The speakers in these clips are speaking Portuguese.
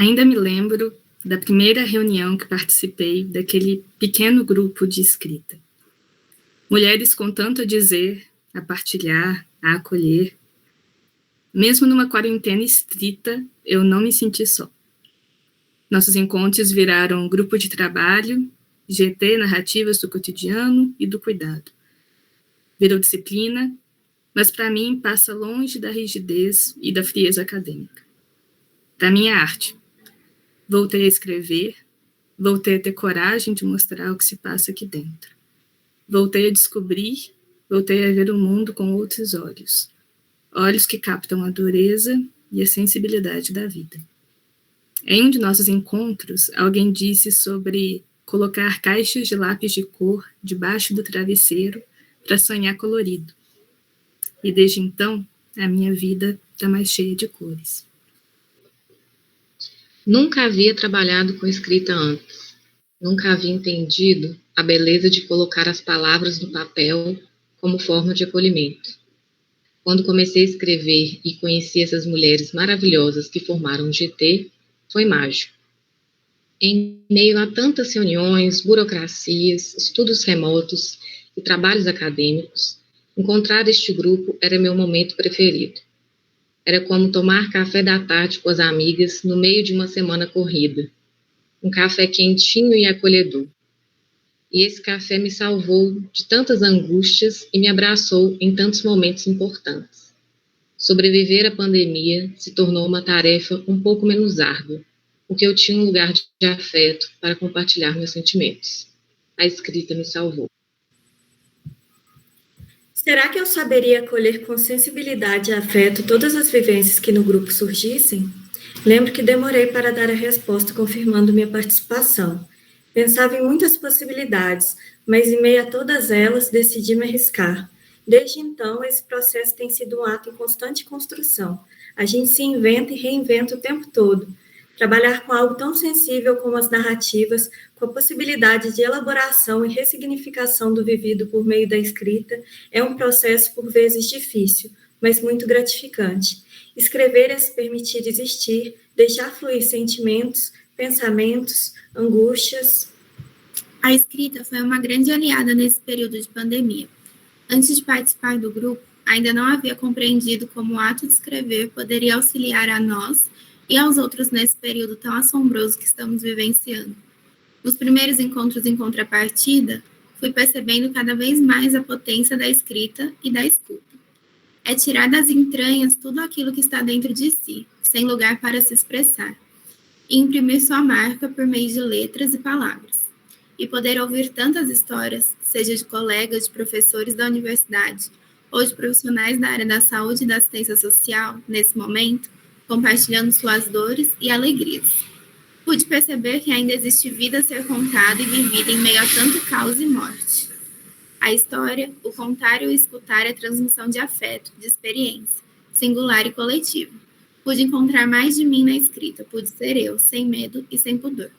Ainda me lembro da primeira reunião que participei daquele pequeno grupo de escrita. Mulheres com tanto a dizer, a partilhar, a acolher. Mesmo numa quarentena estrita, eu não me senti só. Nossos encontros viraram grupo de trabalho, GT, narrativas do cotidiano e do cuidado. Virou disciplina, mas para mim passa longe da rigidez e da frieza acadêmica. Para mim é arte. Voltei a escrever, voltei a ter coragem de mostrar o que se passa aqui dentro. Voltei a descobrir, voltei a ver o mundo com outros olhos. Olhos que captam a dureza e a sensibilidade da vida. Em um de nossos encontros, alguém disse sobre colocar caixas de lápis de cor debaixo do travesseiro para sonhar colorido. E desde então, a minha vida está mais cheia de cores. Nunca havia trabalhado com escrita antes. Nunca havia entendido a beleza de colocar as palavras no papel como forma de acolhimento. Quando comecei a escrever e conheci essas mulheres maravilhosas que formaram o GT, foi mágico. Em meio a tantas reuniões, burocracias, estudos remotos e trabalhos acadêmicos, encontrar este grupo era meu momento preferido. Era como tomar café da tarde com as amigas no meio de uma semana corrida. Um café quentinho e acolhedor. E esse café me salvou de tantas angústias e me abraçou em tantos momentos importantes. Sobreviver à pandemia se tornou uma tarefa um pouco menos árdua, porque eu tinha um lugar de afeto para compartilhar meus sentimentos. A escrita me salvou. Será que eu saberia acolher com sensibilidade e afeto todas as vivências que no grupo surgissem? Lembro que demorei para dar a resposta confirmando minha participação. Pensava em muitas possibilidades, mas em meio a todas elas decidi me arriscar. Desde então, esse processo tem sido um ato em constante construção. A gente se inventa e reinventa o tempo todo. Trabalhar com algo tão sensível como as narrativas, com a possibilidade de elaboração e ressignificação do vivido por meio da escrita, é um processo por vezes difícil, mas muito gratificante. Escrever é se permitir existir, deixar fluir sentimentos, pensamentos, angústias. A escrita foi uma grande aliada nesse período de pandemia. Antes de participar do grupo, ainda não havia compreendido como o ato de escrever poderia auxiliar a nós e aos outros nesse período tão assombroso que estamos vivenciando. Nos primeiros encontros em contrapartida, fui percebendo cada vez mais a potência da escrita e da escuta. É tirar das entranhas tudo aquilo que está dentro de si, sem lugar para se expressar, e imprimir sua marca por meio de letras e palavras. E poder ouvir tantas histórias, seja de colegas, de professores da universidade, ou de profissionais da área da saúde e da assistência social, nesse momento, compartilhando suas dores e alegrias. Pude perceber que ainda existe vida a ser contada e vivida em meio a tanto caos e morte. A história, o contar e o escutar é transmissão de afeto, de experiência, singular e coletiva. Pude encontrar mais de mim na escrita, pude ser eu, sem medo e sem pudor.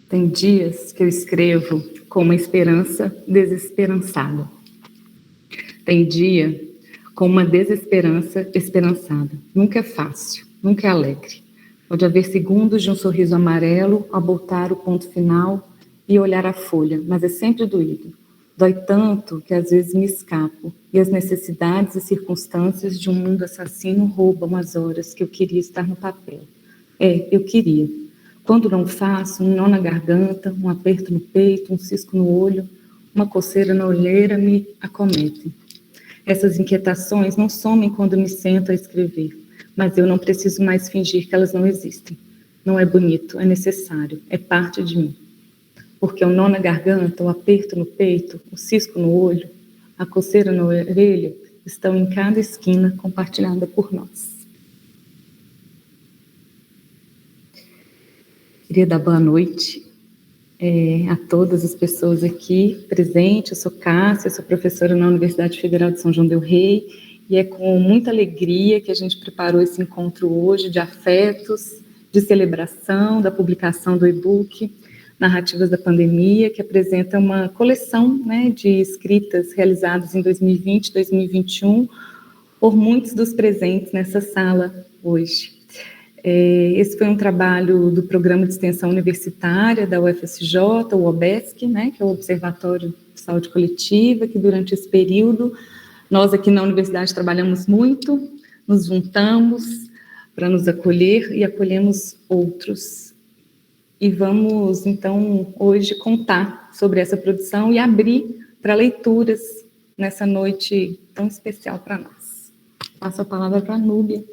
Tem dias que eu escrevo com uma esperança desesperançada. Tem dia com uma desesperança esperançada. Nunca é fácil, nunca é alegre. Pode haver segundos de um sorriso amarelo ao botar o ponto final e olhar a folha, mas é sempre doído. Dói tanto que às vezes me escapo e as necessidades e circunstâncias de um mundo assassino roubam as horas que eu queria estar no papel. Eu queria. Quando não faço, um nó na garganta, um aperto no peito, um cisco no olho, uma coceira na olheira me acometem. Essas inquietações não somem quando me sento a escrever, mas eu não preciso mais fingir que elas não existem. Não é bonito, é necessário, é parte de mim. Porque o nó na garganta, o aperto no peito, o cisco no olho, a coceira na orelha estão em cada esquina compartilhada por nós. Queria dar boa noite. a todas as pessoas aqui presentes. Eu sou Cássia, sou professora na Universidade Federal de São João del Rei, e é com muita alegria que a gente preparou esse encontro hoje de afetos, de celebração da publicação do e-book Narrativas da Pandemia, que apresenta uma coleção, né, de escritas realizadas em 2020 e 2021 por muitos dos presentes nessa sala hoje. Esse foi um trabalho do Programa de Extensão Universitária da UFSJ, o OBESC, né, que é o Observatório de Saúde Coletiva, que durante esse período, nós aqui na universidade trabalhamos muito, nos juntamos para nos acolher e acolhemos outros. E vamos, então, hoje contar sobre essa produção e abrir para leituras nessa noite tão especial para nós. Passo a palavra para a Núbia.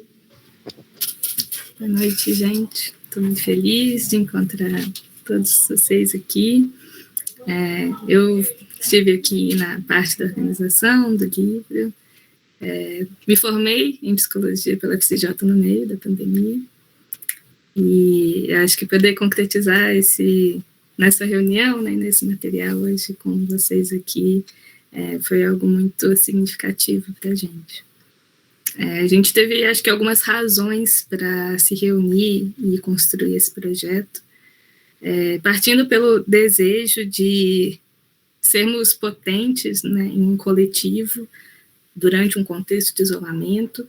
Boa noite, gente. Estou muito feliz de encontrar todos vocês aqui. Eu estive aqui na parte da organização do livro. Me formei em psicologia pela FCJ no meio da pandemia. E acho que poder concretizar nessa reunião, né, nesse material hoje com vocês aqui, foi algo muito significativo para a gente. A gente teve, acho que, algumas razões para se reunir e construir esse projeto, partindo pelo desejo de sermos potentes, né, em um coletivo durante um contexto de isolamento,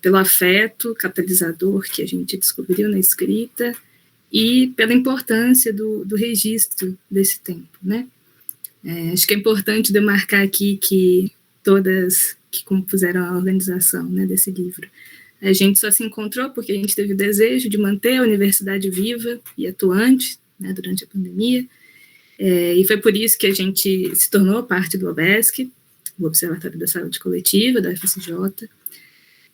pelo afeto catalisador que a gente descobriu na escrita e pela importância do registro desse tempo, né? Acho que é importante demarcar aqui que todas que compuseram a organização, né, desse livro, a gente só se encontrou porque a gente teve o desejo de manter a universidade viva e atuante, né, durante a pandemia, e foi por isso que a gente se tornou parte do OBESC, o Observatório da Saúde Coletiva, da UFSJ,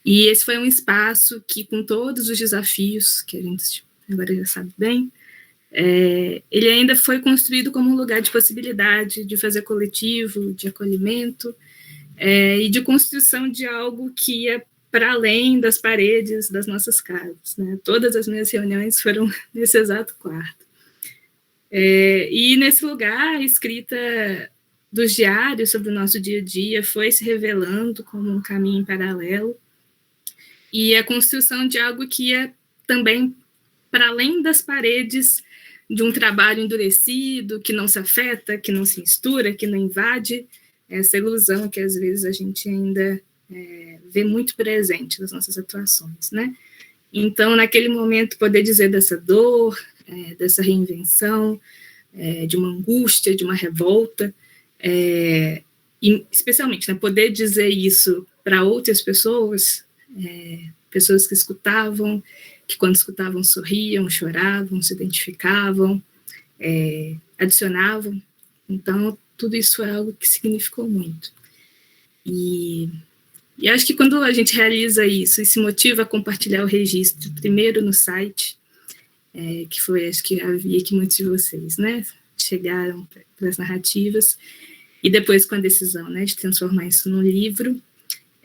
e esse foi um espaço que, com todos os desafios que a gente agora já sabe bem, ele ainda foi construído como um lugar de possibilidade de fazer coletivo, de acolhimento, e de construção de algo que ia para além das paredes das nossas casas, né? Todas as minhas reuniões foram nesse exato quarto. E nesse lugar, a escrita dos diários sobre o nosso dia a dia foi se revelando como um caminho paralelo, e a construção de algo que ia também para além das paredes de um trabalho endurecido, que não se afeta, que não se mistura, que não invade, essa ilusão que às vezes a gente ainda vê muito presente nas nossas atuações, né? Então, naquele momento, poder dizer dessa dor, dessa reinvenção, de uma angústia, de uma revolta, e especialmente, né, poder dizer isso para outras pessoas, pessoas que escutavam, que quando escutavam sorriam, choravam, se identificavam, adicionavam. Então, tudo isso é algo que significou muito. E acho que quando a gente realiza isso e se motiva a compartilhar o registro, primeiro no site, que foi, acho que havia que muitos de vocês, né, chegaram para as narrativas, e depois com a decisão, né, de transformar isso num livro,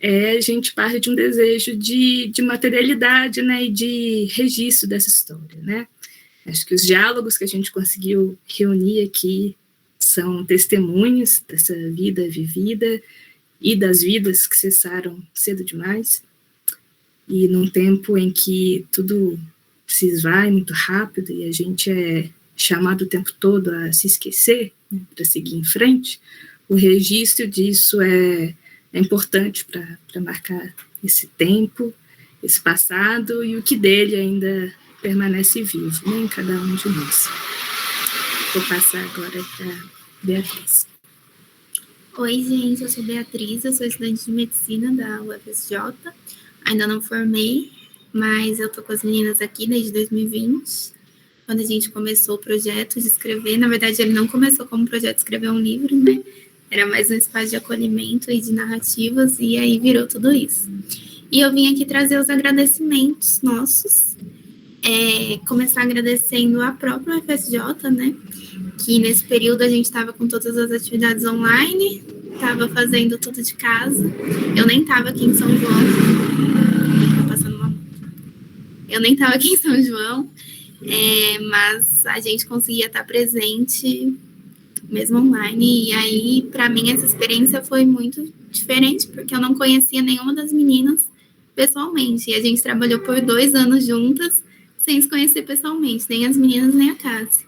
a gente parte de um desejo de materialidade, né, e de registro dessa história, né. Acho que os diálogos que a gente conseguiu reunir aqui são testemunhos dessa vida vivida e das vidas que cessaram cedo demais, e num tempo em que tudo se esvai muito rápido e a gente é chamado o tempo todo a se esquecer, né, para seguir em frente, o registro disso é importante para marcar esse tempo, esse passado, e o que dele ainda permanece vivo, né, em cada um de nós. Vou passar agora para Beatriz. Oi, gente, eu sou Beatriz, eu sou estudante de medicina da UFSJ, ainda não formei, mas eu tô com as meninas aqui desde 2020, quando a gente começou o projeto de escrever. Na verdade, ele não começou como projeto de escrever um livro, né, era mais um espaço de acolhimento e de narrativas, e aí virou tudo isso. E eu vim aqui trazer os agradecimentos nossos, começar agradecendo a própria UFSJ, né, que nesse período a gente estava com todas as atividades online, estava fazendo tudo de casa. Eu nem estava aqui em São João, eu nem estava aqui em São João, mas a gente conseguia estar presente mesmo online. E aí, para mim, essa experiência foi muito diferente, porque eu não conhecia nenhuma das meninas pessoalmente. E a gente trabalhou por 2 anos juntas, sem se conhecer pessoalmente, nem as meninas, nem a Cassi.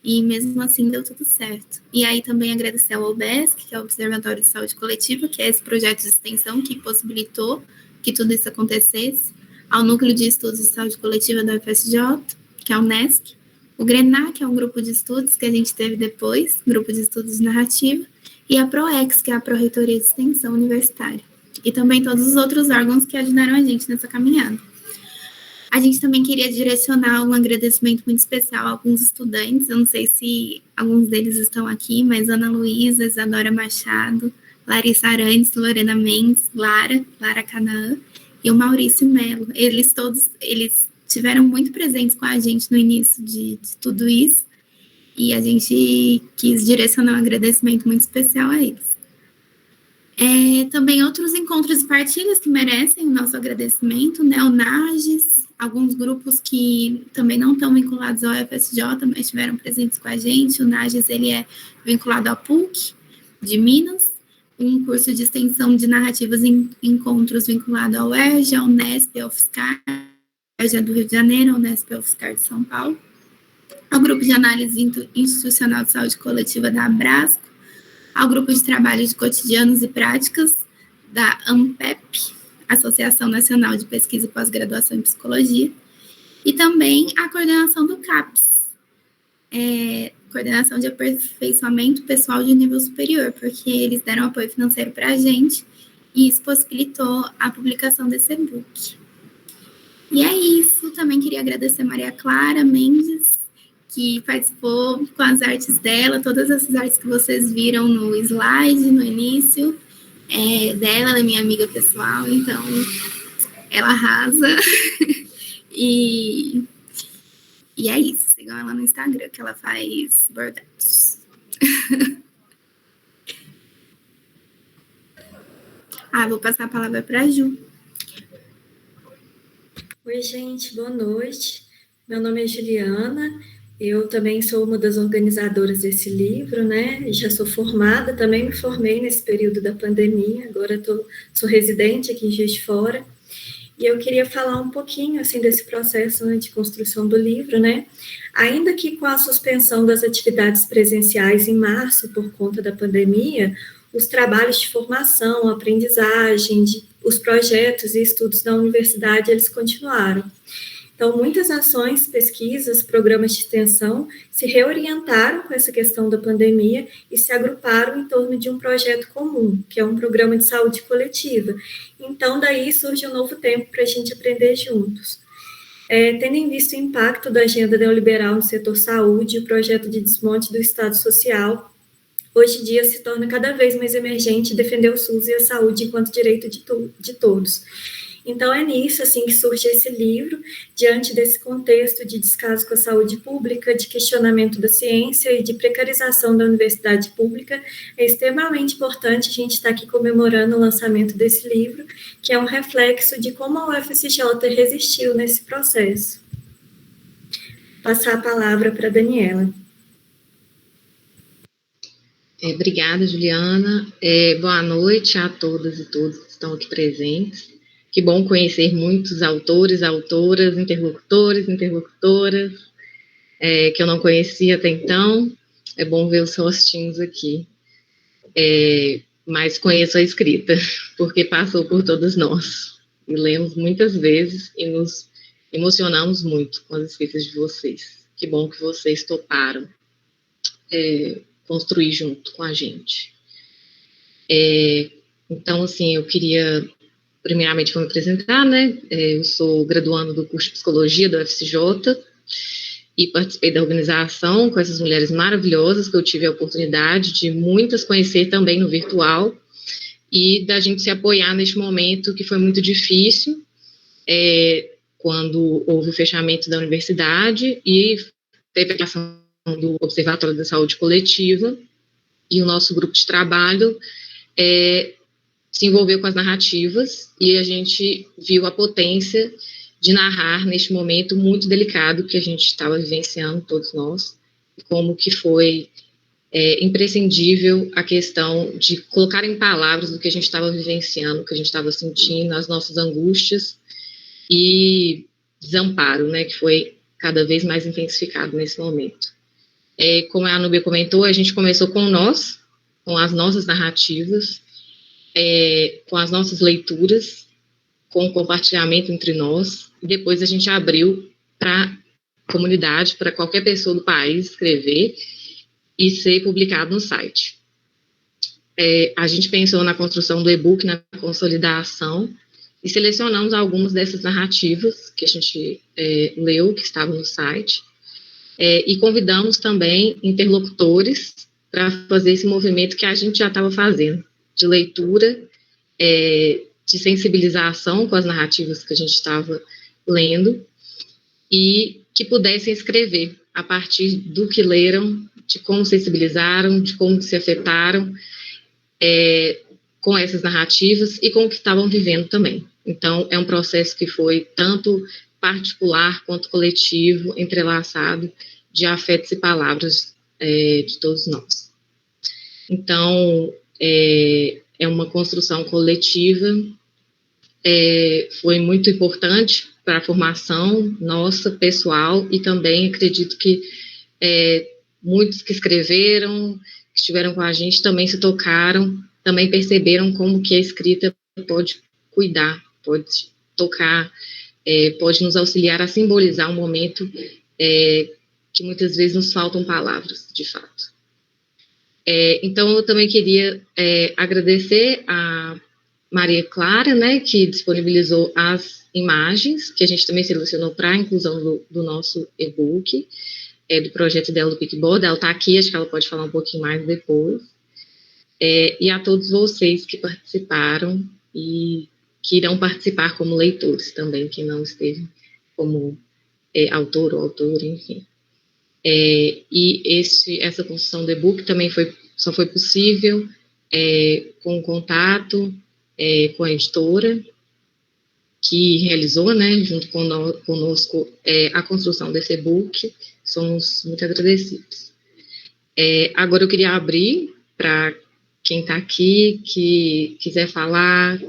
E mesmo assim deu tudo certo. E aí também agradecer ao OBESC, que é o Observatório de Saúde Coletiva, que é esse projeto de extensão que possibilitou que tudo isso acontecesse, ao Núcleo de Estudos de Saúde Coletiva da UFSJ, que é o NESC, o GRENAR, que é um grupo de estudos que a gente teve depois, grupo de estudos de narrativa, e a PROEX, que é a Pró-Reitoria de Extensão Universitária. E também todos os outros órgãos que ajudaram a gente nessa caminhada. A gente também queria direcionar um agradecimento muito especial a alguns estudantes, eu não sei se alguns deles estão aqui, mas Ana Luísa, Isadora Machado, Larissa Arantes, Lorena Mendes, Lara Canaã e o Maurício Melo. Eles tiveram muito presentes com a gente no início de tudo isso, e a gente quis direcionar um agradecimento muito especial a eles. Também outros encontros e partilhas que merecem o nosso agradecimento, né? O NAGES, alguns grupos que também não estão vinculados ao UFSJ, mas estiveram presentes com a gente. O NAGES, ele é vinculado à PUC de Minas, um curso de extensão de narrativas em encontros vinculado ao UERJ, ao Unesp, ao UFSCar, UERJ do Rio de Janeiro, ao Unesp, ao UFSCar de São Paulo, ao Grupo de Análise Institucional de Saúde Coletiva da Abrasco, ao Grupo de Trabalho de Cotidianos e Práticas da ANPEP, Associação Nacional de Pesquisa e Pós-Graduação em Psicologia, e também a coordenação do CAPES, Coordenação de Aperfeiçoamento Pessoal de Nível Superior, porque eles deram apoio financeiro para a gente, e isso possibilitou a publicação desse e-book. E é isso, também queria agradecer a Maria Clara Mendes, que participou com as artes dela, todas essas artes que vocês viram no slide, no início, dela, ela é minha amiga pessoal, então ela arrasa. E é isso, sigam ela no Instagram, que ela faz bordados. Vou passar a palavra para a Ju. Oi, gente, boa noite. Meu nome é Juliana. Eu também sou uma das organizadoras desse livro, né? Já sou formada, também me formei nesse período da pandemia, agora sou residente aqui em Juiz de Fora. E eu queria falar um pouquinho, assim, desse processo, né, de construção do livro, né? Ainda que com a suspensão das atividades presenciais em março por conta da pandemia, os trabalhos de formação, aprendizagem, os projetos e estudos da universidade, eles continuaram. Então, muitas ações, pesquisas, programas de extensão se reorientaram com essa questão da pandemia e se agruparam em torno de um projeto comum, que é um programa de saúde coletiva. Então, daí surge um novo tempo para a gente aprender juntos. Tendo em vista o impacto da agenda neoliberal no setor saúde, o projeto de desmonte do Estado Social, hoje em dia se torna cada vez mais emergente defender o SUS e a saúde enquanto direito de todos. Então, é nisso, assim, que surge esse livro, diante desse contexto de descaso com a saúde pública, de questionamento da ciência e de precarização da universidade pública. É extremamente importante a gente estar aqui comemorando o lançamento desse livro, que é um reflexo de como a UFSJ resistiu nesse processo. Passar a palavra para a Daniela. Obrigada, Juliana. Boa noite a todas e todos que estão aqui presentes. Que bom conhecer muitos autores, autoras, interlocutoras, que eu não conhecia até então. É bom ver os rostinhos aqui. Mas conheço a escrita, porque passou por todos nós. E lemos muitas vezes e nos emocionamos muito com as escritas de vocês. Que bom que vocês toparam construir junto com a gente. Então, assim, eu queria... Primeiramente, vou me apresentar, né? Eu sou graduando do curso de Psicologia da UFSJ e participei da organização com essas mulheres maravilhosas que eu tive a oportunidade de muitas conhecer também no virtual e da gente se apoiar neste momento que foi muito difícil, quando houve o fechamento da universidade e teve a criação do Observatório da Saúde Coletiva e o nosso grupo de trabalho se envolveu com as narrativas e a gente viu a potência de narrar neste momento muito delicado que a gente estava vivenciando, todos nós, como que foi imprescindível a questão de colocar em palavras o que a gente estava vivenciando, o que a gente estava sentindo, as nossas angústias e desamparo, né, que foi cada vez mais intensificado nesse momento. Como a Núbia comentou, a gente começou com nós, com as nossas narrativas, com as nossas leituras, com o compartilhamento entre nós, e depois a gente abriu para a comunidade, para qualquer pessoa do país escrever e ser publicado no site. A gente pensou na construção do e-book, na consolidação, e selecionamos algumas dessas narrativas que a gente leu, que estavam no site, e convidamos também interlocutores para fazer esse movimento que a gente já estava fazendo, de leitura, de sensibilização com as narrativas que a gente estava lendo, e que pudessem escrever a partir do que leram, de como sensibilizaram, de como se afetaram com essas narrativas e com o que estavam vivendo também. Então, é um processo que foi tanto particular quanto coletivo, entrelaçado, de afetos e palavras de todos nós. Então, é uma construção coletiva, foi muito importante para a formação nossa, pessoal, e também acredito que muitos que escreveram, que estiveram com a gente, também se tocaram, também perceberam como que a escrita pode cuidar, pode tocar, pode nos auxiliar a simbolizar um momento que muitas vezes nos faltam palavras, de fato. Então, eu também queria agradecer a Maria Clara, né, que disponibilizou as imagens, que a gente também selecionou para a inclusão do nosso e-book, do projeto dela do Pickboard. Ela está aqui, acho que ela pode falar um pouquinho mais depois. E a todos vocês que participaram e que irão participar como leitores também, que não esteve como autor ou autora, enfim. E essa construção do e-book também só foi possível com o contato com a editora, que realizou, né, junto conosco, a construção desse e-book. Somos muito agradecidos. Agora eu queria abrir para quem está aqui, que quiser falar,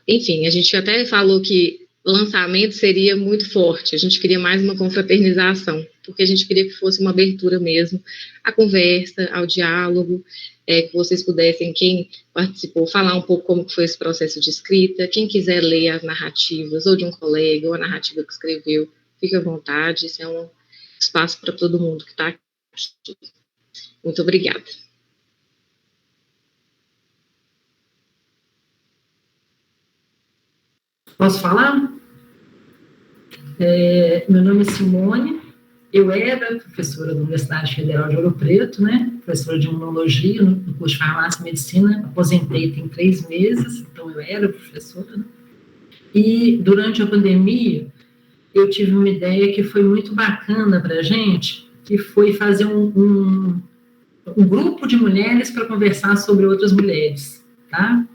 enfim, a gente até falou que lançamento seria muito forte, a gente queria mais uma confraternização, porque a gente queria que fosse uma abertura mesmo à conversa, ao diálogo, que vocês pudessem, quem participou, falar um pouco como foi esse processo de escrita, quem quiser ler as narrativas, ou de um colega, ou a narrativa que escreveu, fique à vontade, isso é um espaço para todo mundo que está aqui. Muito obrigada. Posso falar? Meu nome é Simone, eu era professora da Universidade Federal de Ouro Preto, né, professora de imunologia no curso de farmácia e medicina, aposentei tem 3 meses, então eu era professora, né? E durante a pandemia eu tive uma ideia que foi muito bacana para a gente, que foi fazer um grupo de mulheres para conversar sobre outras mulheres, tá?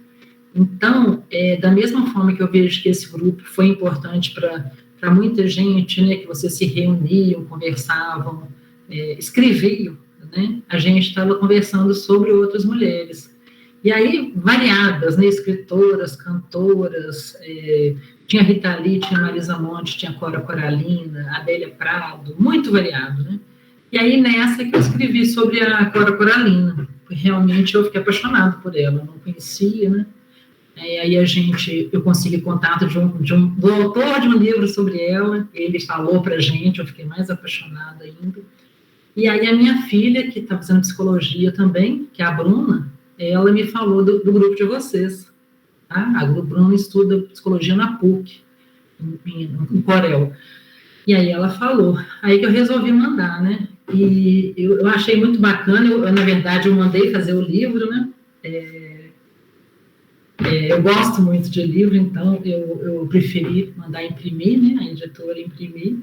Então, da mesma forma que eu vejo que esse grupo foi importante para muita gente, né, que vocês se reuniam, conversavam, escreviam, né, a gente estava conversando sobre outras mulheres. E aí, variadas, né, escritoras, cantoras, tinha Rita Lee, tinha Marisa Monte, tinha Cora Coralina, Adélia Prado, muito variado, né? E aí, nessa que eu escrevi sobre a Cora Coralina, realmente eu fiquei apaixonado por ela, eu não conhecia, né? Aí eu consegui contato do autor de um livro sobre ela, ele falou pra gente, eu fiquei mais apaixonada ainda. E aí a minha filha, que está fazendo psicologia também, que é a Bruna, ela me falou do grupo de vocês. Tá? A Bruna estuda psicologia na PUC, em Corel. E aí ela falou, aí que eu resolvi mandar, né? E eu achei muito bacana, na verdade, eu mandei fazer o livro, né? Eu gosto muito de livro, então eu preferi mandar imprimir, né, a editora imprimir,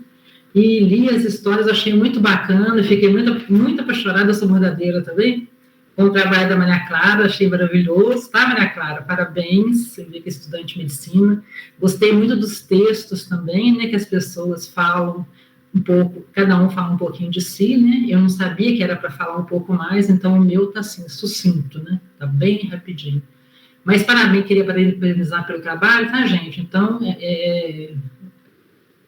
e li as histórias, achei muito bacana, fiquei muito, muito apaixonada, eu sou bordadeira também, com o trabalho da Maria Clara, achei maravilhoso, tá, Maria Clara? Parabéns, você vê que é estudante de medicina. Gostei muito dos textos também, né, que as pessoas falam um pouco, cada um fala um pouquinho de si, né? Eu não sabia que era para falar um pouco mais, então o meu tá assim, sucinto, né? Tá bem rapidinho. Mas parabéns, queria parabenizar pelo trabalho, tá, gente? Então,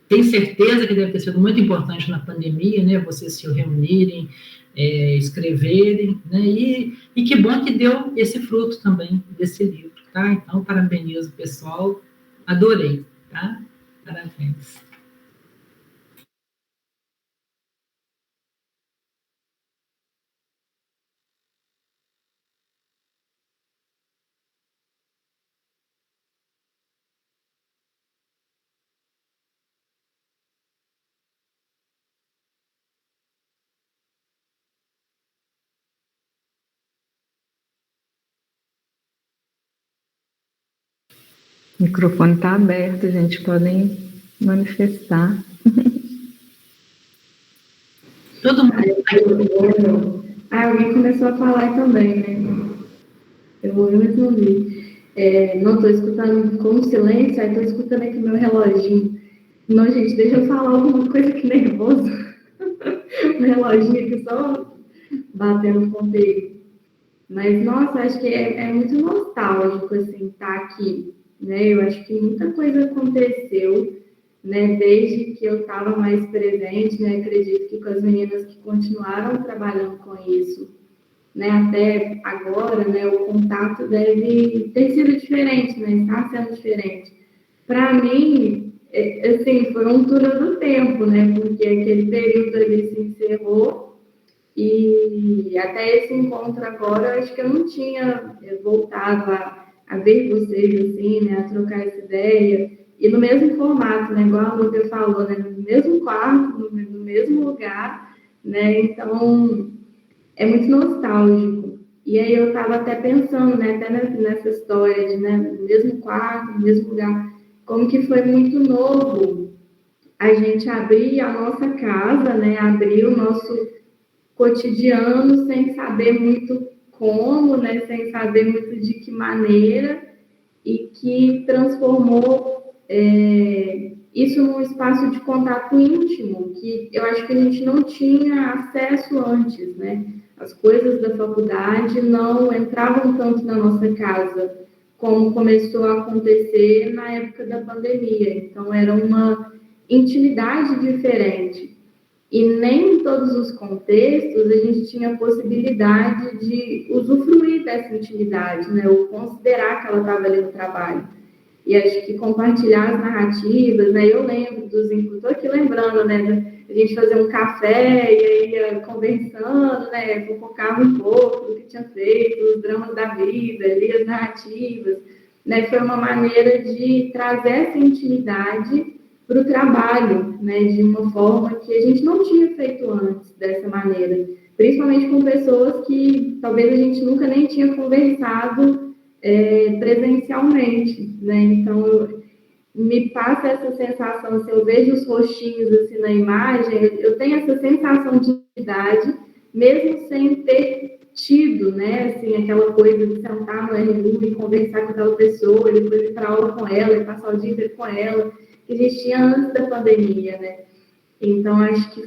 tenho certeza que deve ter sido muito importante na pandemia, né? Vocês se reunirem, escreverem, né? E que bom que deu esse fruto também desse livro, tá? Então, parabenizo o pessoal, adorei, tá? Parabéns. O microfone está aberto, gente, podem manifestar. Todo mundo. Alguém começou a falar também, né? Eu respondi. Não estou escutando com silêncio, aí estou escutando aqui meu reloginho. Não, gente, deixa eu falar alguma coisa que nervoso. O reloginho aqui só batendo ponteiro. Mas, nossa, acho que é muito nostálgico, assim, estar aqui, né? Eu acho que muita coisa aconteceu, né? Desde que eu estava mais presente, né? Acredito que com as meninas que continuaram trabalhando com isso, né? Até agora, né? O contato deve ter sido diferente, né? Está sendo diferente. Para mim, assim, foi um túnel do tempo, né? Porque aquele período ali se encerrou. E até esse encontro agora, eu acho que eu não tinha voltado a ver vocês, assim, né, a trocar essa ideia, e no mesmo formato, né, igual a Lúcia falou, né, no mesmo quarto, no mesmo lugar, né, então é muito nostálgico. E aí eu estava até pensando, né, até nessa história de, né, no mesmo quarto, no mesmo lugar, como que foi muito novo a gente abrir a nossa casa, né, abrir o nosso cotidiano sem saber muito como, né, sem saber muito de que maneira, e que transformou isso num espaço de contato íntimo, que eu acho que a gente não tinha acesso antes, né? As coisas da faculdade não entravam tanto na nossa casa, como começou a acontecer na época da pandemia. Então, era uma intimidade diferente. E nem em todos os contextos a gente tinha a possibilidade de usufruir dessa intimidade, né? Ou considerar que ela estava ali no trabalho. E acho que compartilhar as narrativas, né? Eu lembro dos encontros, estou aqui lembrando, né? A gente fazer um café e aí ia conversando, né? Fofocava um pouco do que tinha feito, os dramas da vida, ali, as narrativas, né? Foi uma maneira de trazer essa intimidade para o trabalho, né, de uma forma que a gente não tinha feito antes dessa maneira, principalmente com pessoas que talvez a gente nunca nem tinha conversado presencialmente, né, então me passa essa sensação, se eu vejo os rostinhos assim na imagem, eu tenho essa sensação de idade, mesmo sem ter tido, né, assim, aquela coisa de sentar no RU e conversar com aquela pessoa, e depois ir para aula com ela, e passar o dia inteiro com ela, que existia antes da pandemia, né? Então, acho que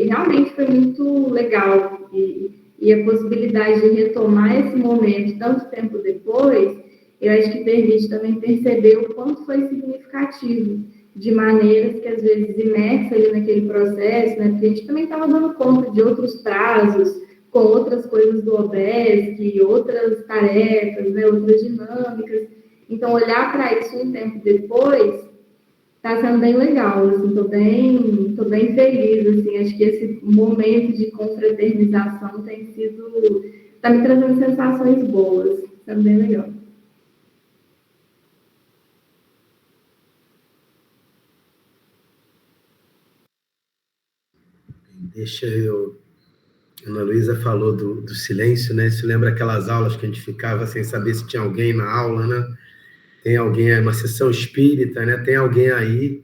realmente foi muito legal, e a possibilidade de retomar esse momento tanto tempo depois, eu acho que permite também perceber o quanto foi significativo, de maneiras que, às vezes, imersa ali naquele processo, né? Porque a gente também estava dando conta de outros prazos, com outras coisas do OBESC, outras tarefas, né? Outras dinâmicas. Então, olhar para isso um tempo depois está sendo bem legal, assim, tô bem feliz, assim, acho que esse momento de confraternização tá me trazendo sensações boas, tá bem legal. Deixa eu... Ana Luísa falou do silêncio, né? Isso lembra aquelas aulas que a gente ficava sem saber se tinha alguém na aula, né? Tem alguém aí, uma sessão espírita, né? Tem alguém aí.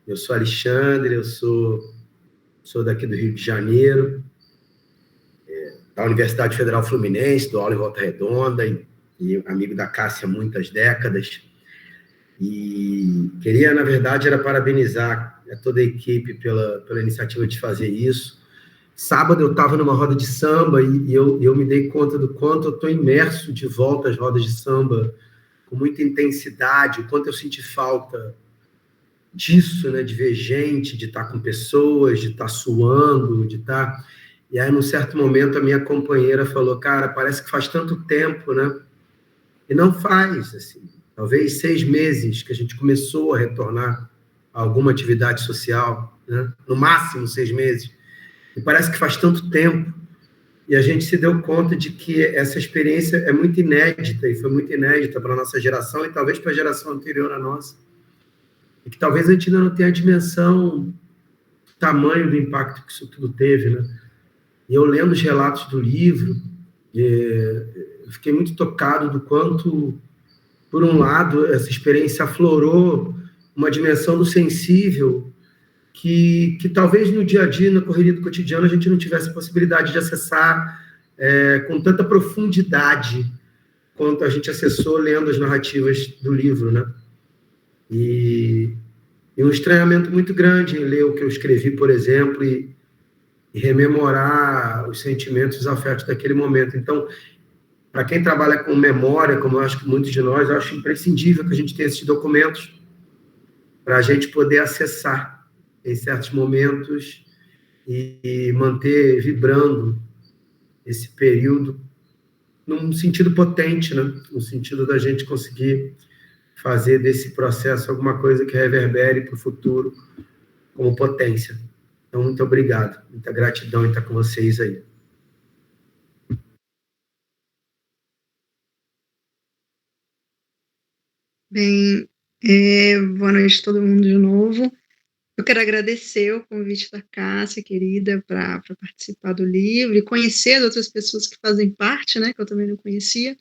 Eu sou Alexandre, eu sou daqui do Rio de Janeiro. da Universidade Federal Fluminense, dou aula em Volta Redonda, e amigo da Cássia há muitas décadas. E queria, na verdade, era parabenizar toda a equipe pela iniciativa de fazer isso. Sábado eu estava numa roda de samba e eu me dei conta do quanto eu estou imerso de volta às rodas de samba, com muita intensidade, o quanto eu senti falta disso, né, de ver gente, de estar com pessoas, de estar suando, de estar... E aí, num certo momento, a minha companheira falou, cara, parece que faz tanto tempo, né? E não faz, assim, talvez 6 meses que a gente começou a retornar a alguma atividade social, né? No máximo 6 meses. E parece que faz tanto tempo. E a gente se deu conta de que essa experiência é muito inédita, e foi muito inédita para a nossa geração, e talvez para a geração anterior à nossa. E que talvez a gente ainda não tenha a dimensão, tamanho do impacto que isso tudo teve, né? E eu lendo os relatos do livro, eu fiquei muito tocado do quanto, por um lado, essa experiência aflorou uma dimensão do sensível que talvez no dia a dia, na correria do cotidiano, a gente não tivesse possibilidade de acessar com tanta profundidade quanto a gente acessou lendo as narrativas do livro, né? E um estranhamento muito grande em ler o que eu escrevi, por exemplo, e rememorar os sentimentos, os afetos daquele momento. Então, para quem trabalha com memória, como eu acho que muitos de nós, eu acho imprescindível que a gente tenha esses documentos para a gente poder acessar em certos momentos e manter vibrando esse período num sentido potente, né? No sentido da gente conseguir fazer desse processo alguma coisa que reverbere para o futuro como potência. Então, muito obrigado. Muita gratidão em estar com vocês aí. Bem, boa noite a todo mundo de novo. Eu quero agradecer o convite da Cássia, querida, para participar do livro e conhecer as outras pessoas que fazem parte, né, que eu também não conhecia.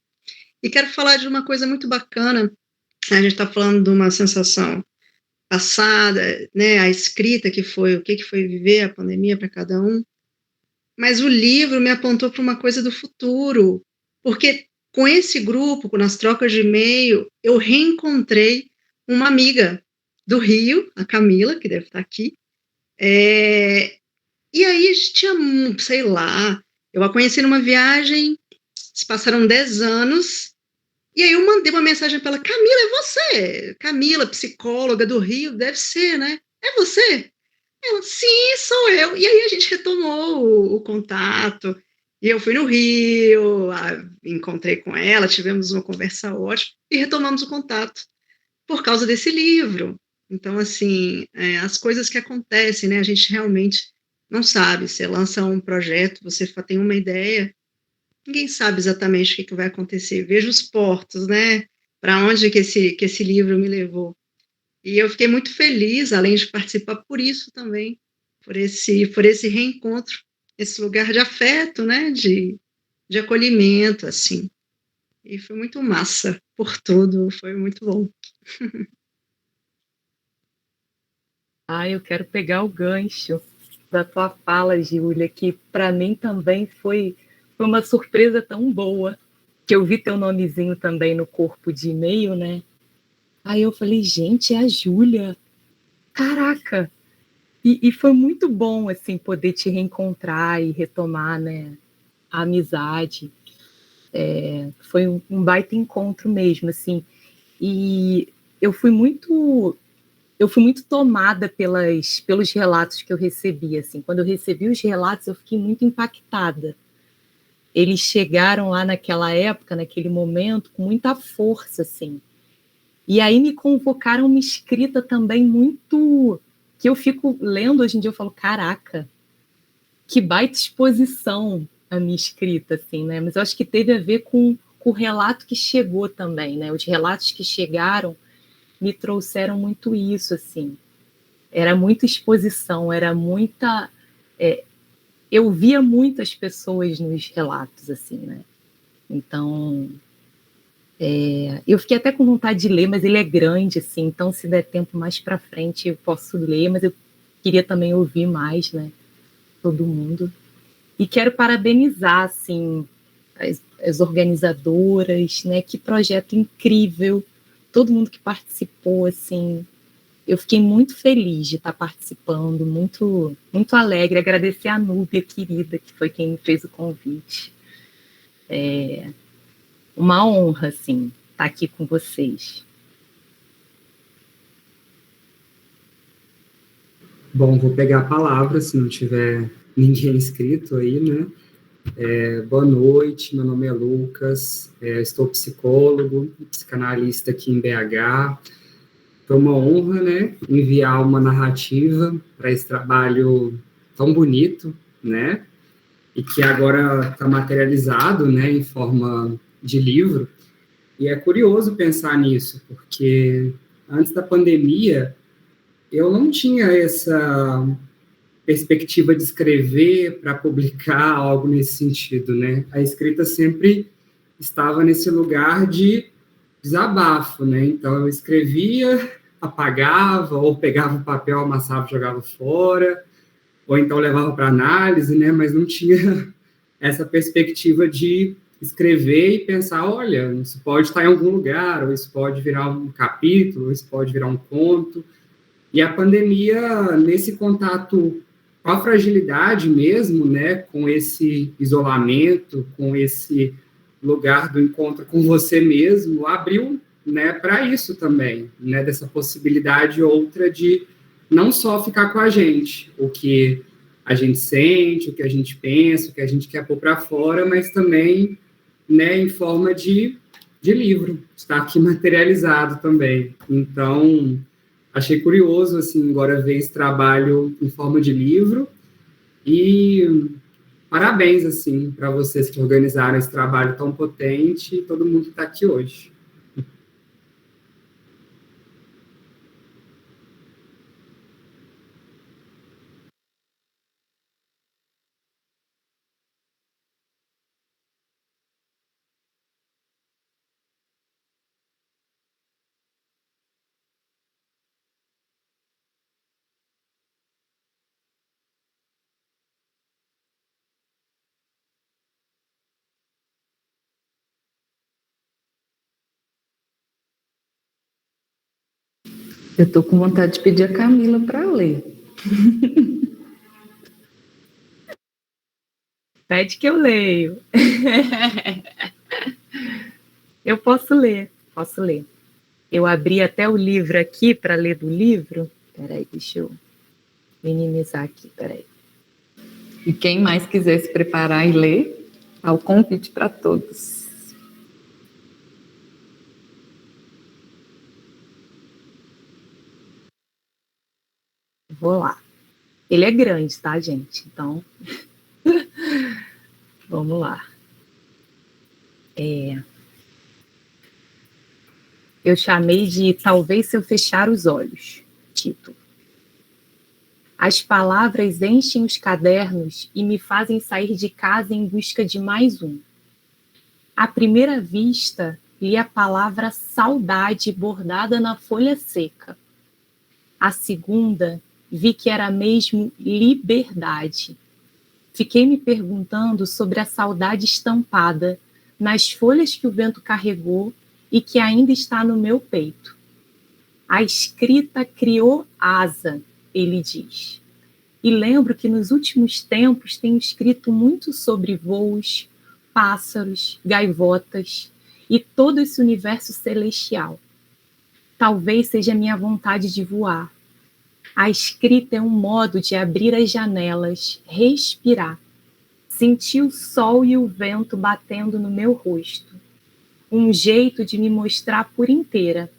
E quero falar de uma coisa muito bacana. A gente está falando de uma sensação passada, né, a escrita que foi, o que foi viver a pandemia para cada um. Mas o livro me apontou para uma coisa do futuro, porque com esse grupo, nas trocas de e-mail, eu reencontrei uma amiga do Rio, a Camila, que deve estar aqui, e aí tinha, sei lá, eu a conheci numa viagem, se passaram 10 anos, e aí eu mandei uma mensagem para ela, Camila, é você? Camila, psicóloga do Rio, deve ser, né? É você? Ela, sim, sou eu. E aí a gente retomou o contato, e eu fui no Rio, encontrei com ela, tivemos uma conversa ótima, e retomamos o contato por causa desse livro. Então, assim, as coisas que acontecem, né, a gente realmente não sabe. Você lança um projeto, você tem uma ideia, ninguém sabe exatamente o que vai acontecer. Vejo os portos, né, para onde que esse livro me levou. E eu fiquei muito feliz, além de participar por isso também, por esse reencontro, esse lugar de afeto, né, de acolhimento, assim. E foi muito massa por tudo, foi muito bom. Eu quero pegar o gancho da tua fala, Júlia, que para mim também foi uma surpresa tão boa, que eu vi teu nomezinho também no corpo de e-mail, né? Aí eu falei, gente, é a Júlia. Caraca! E foi muito bom, assim, poder te reencontrar e retomar, né, a amizade. Foi um baita encontro mesmo, assim. E eu fui muito tomada pelos relatos que eu recebi, assim. Quando eu recebi os relatos, eu fiquei muito impactada. Eles chegaram lá naquela época, naquele momento, com muita força, assim. E aí me convocaram uma escrita também muito... que eu fico lendo hoje em dia, eu falo, caraca, que baita exposição a minha escrita, assim, né? Mas eu acho que teve a ver com o relato que chegou também, né? Os relatos que chegaram me trouxeram muito isso, assim. Era muita exposição, era muita... eu via muitas pessoas nos relatos, assim, né? Então... eu fiquei até com vontade de ler, mas ele é grande, assim, então se der tempo mais para frente eu posso ler, mas eu queria também ouvir mais, né, todo mundo. E quero parabenizar, assim, as organizadoras, né? Que projeto incrível, todo mundo que participou, assim. Eu fiquei muito feliz de estar participando, muito, muito alegre. Agradecer a Núbia, querida, que foi quem me fez o convite. É uma honra, assim, estar aqui com vocês. Bom, vou pegar a palavra, se não tiver ninguém inscrito aí, né? Boa noite, meu nome é Lucas, estou psicólogo, psicanalista aqui em BH. Foi uma honra, né, enviar uma narrativa para esse trabalho tão bonito, né, e que agora está materializado, né, em forma de livro. E é curioso pensar nisso, porque antes da pandemia eu não tinha essa perspectiva de escrever para publicar algo nesse sentido, né? A escrita sempre estava nesse lugar de desabafo, né? Então eu escrevia, apagava, ou pegava o papel, amassava, jogava fora, ou então levava para análise, né? Mas não tinha essa perspectiva de escrever e pensar, olha, isso pode estar em algum lugar, ou isso pode virar um capítulo, ou isso pode virar um conto. E a pandemia, nesse contato com a fragilidade mesmo, né, com esse isolamento, com esse lugar do encontro com você mesmo, abriu, né, para isso também, né, dessa possibilidade outra de não só ficar com a gente, o que a gente sente, o que a gente pensa, o que a gente quer pôr para fora, mas também, né, em forma de livro, está aqui materializado também. Então, achei curioso, assim, agora ver esse trabalho em forma de livro e parabéns, assim, para vocês que organizaram esse trabalho tão potente e todo mundo que está aqui hoje. Eu estou com vontade de pedir a Camila para ler. Pede que eu leio. Eu posso ler. Eu abri até o livro aqui para ler do livro. Peraí, deixa eu minimizar aqui, peraí. E quem mais quiser se preparar e ler, há o convite para todos. Vou lá. Ele é grande, tá, gente? Então, vamos lá. Eu chamei de Talvez Se Eu Fechar os Olhos, título. As palavras enchem os cadernos e me fazem sair de casa em busca de mais um. À primeira vista, li a palavra saudade bordada na folha seca. À segunda, vi que era mesmo liberdade. Fiquei me perguntando sobre a saudade estampada nas folhas que o vento carregou e que ainda está no meu peito. A escrita criou asa, ele diz. E lembro que nos últimos tempos tenho escrito muito sobre voos, pássaros, gaivotas e todo esse universo celestial. Talvez seja a minha vontade de voar. A escrita é um modo de abrir as janelas, respirar, sentir o sol e o vento batendo no meu rosto. Um jeito de me mostrar por inteira.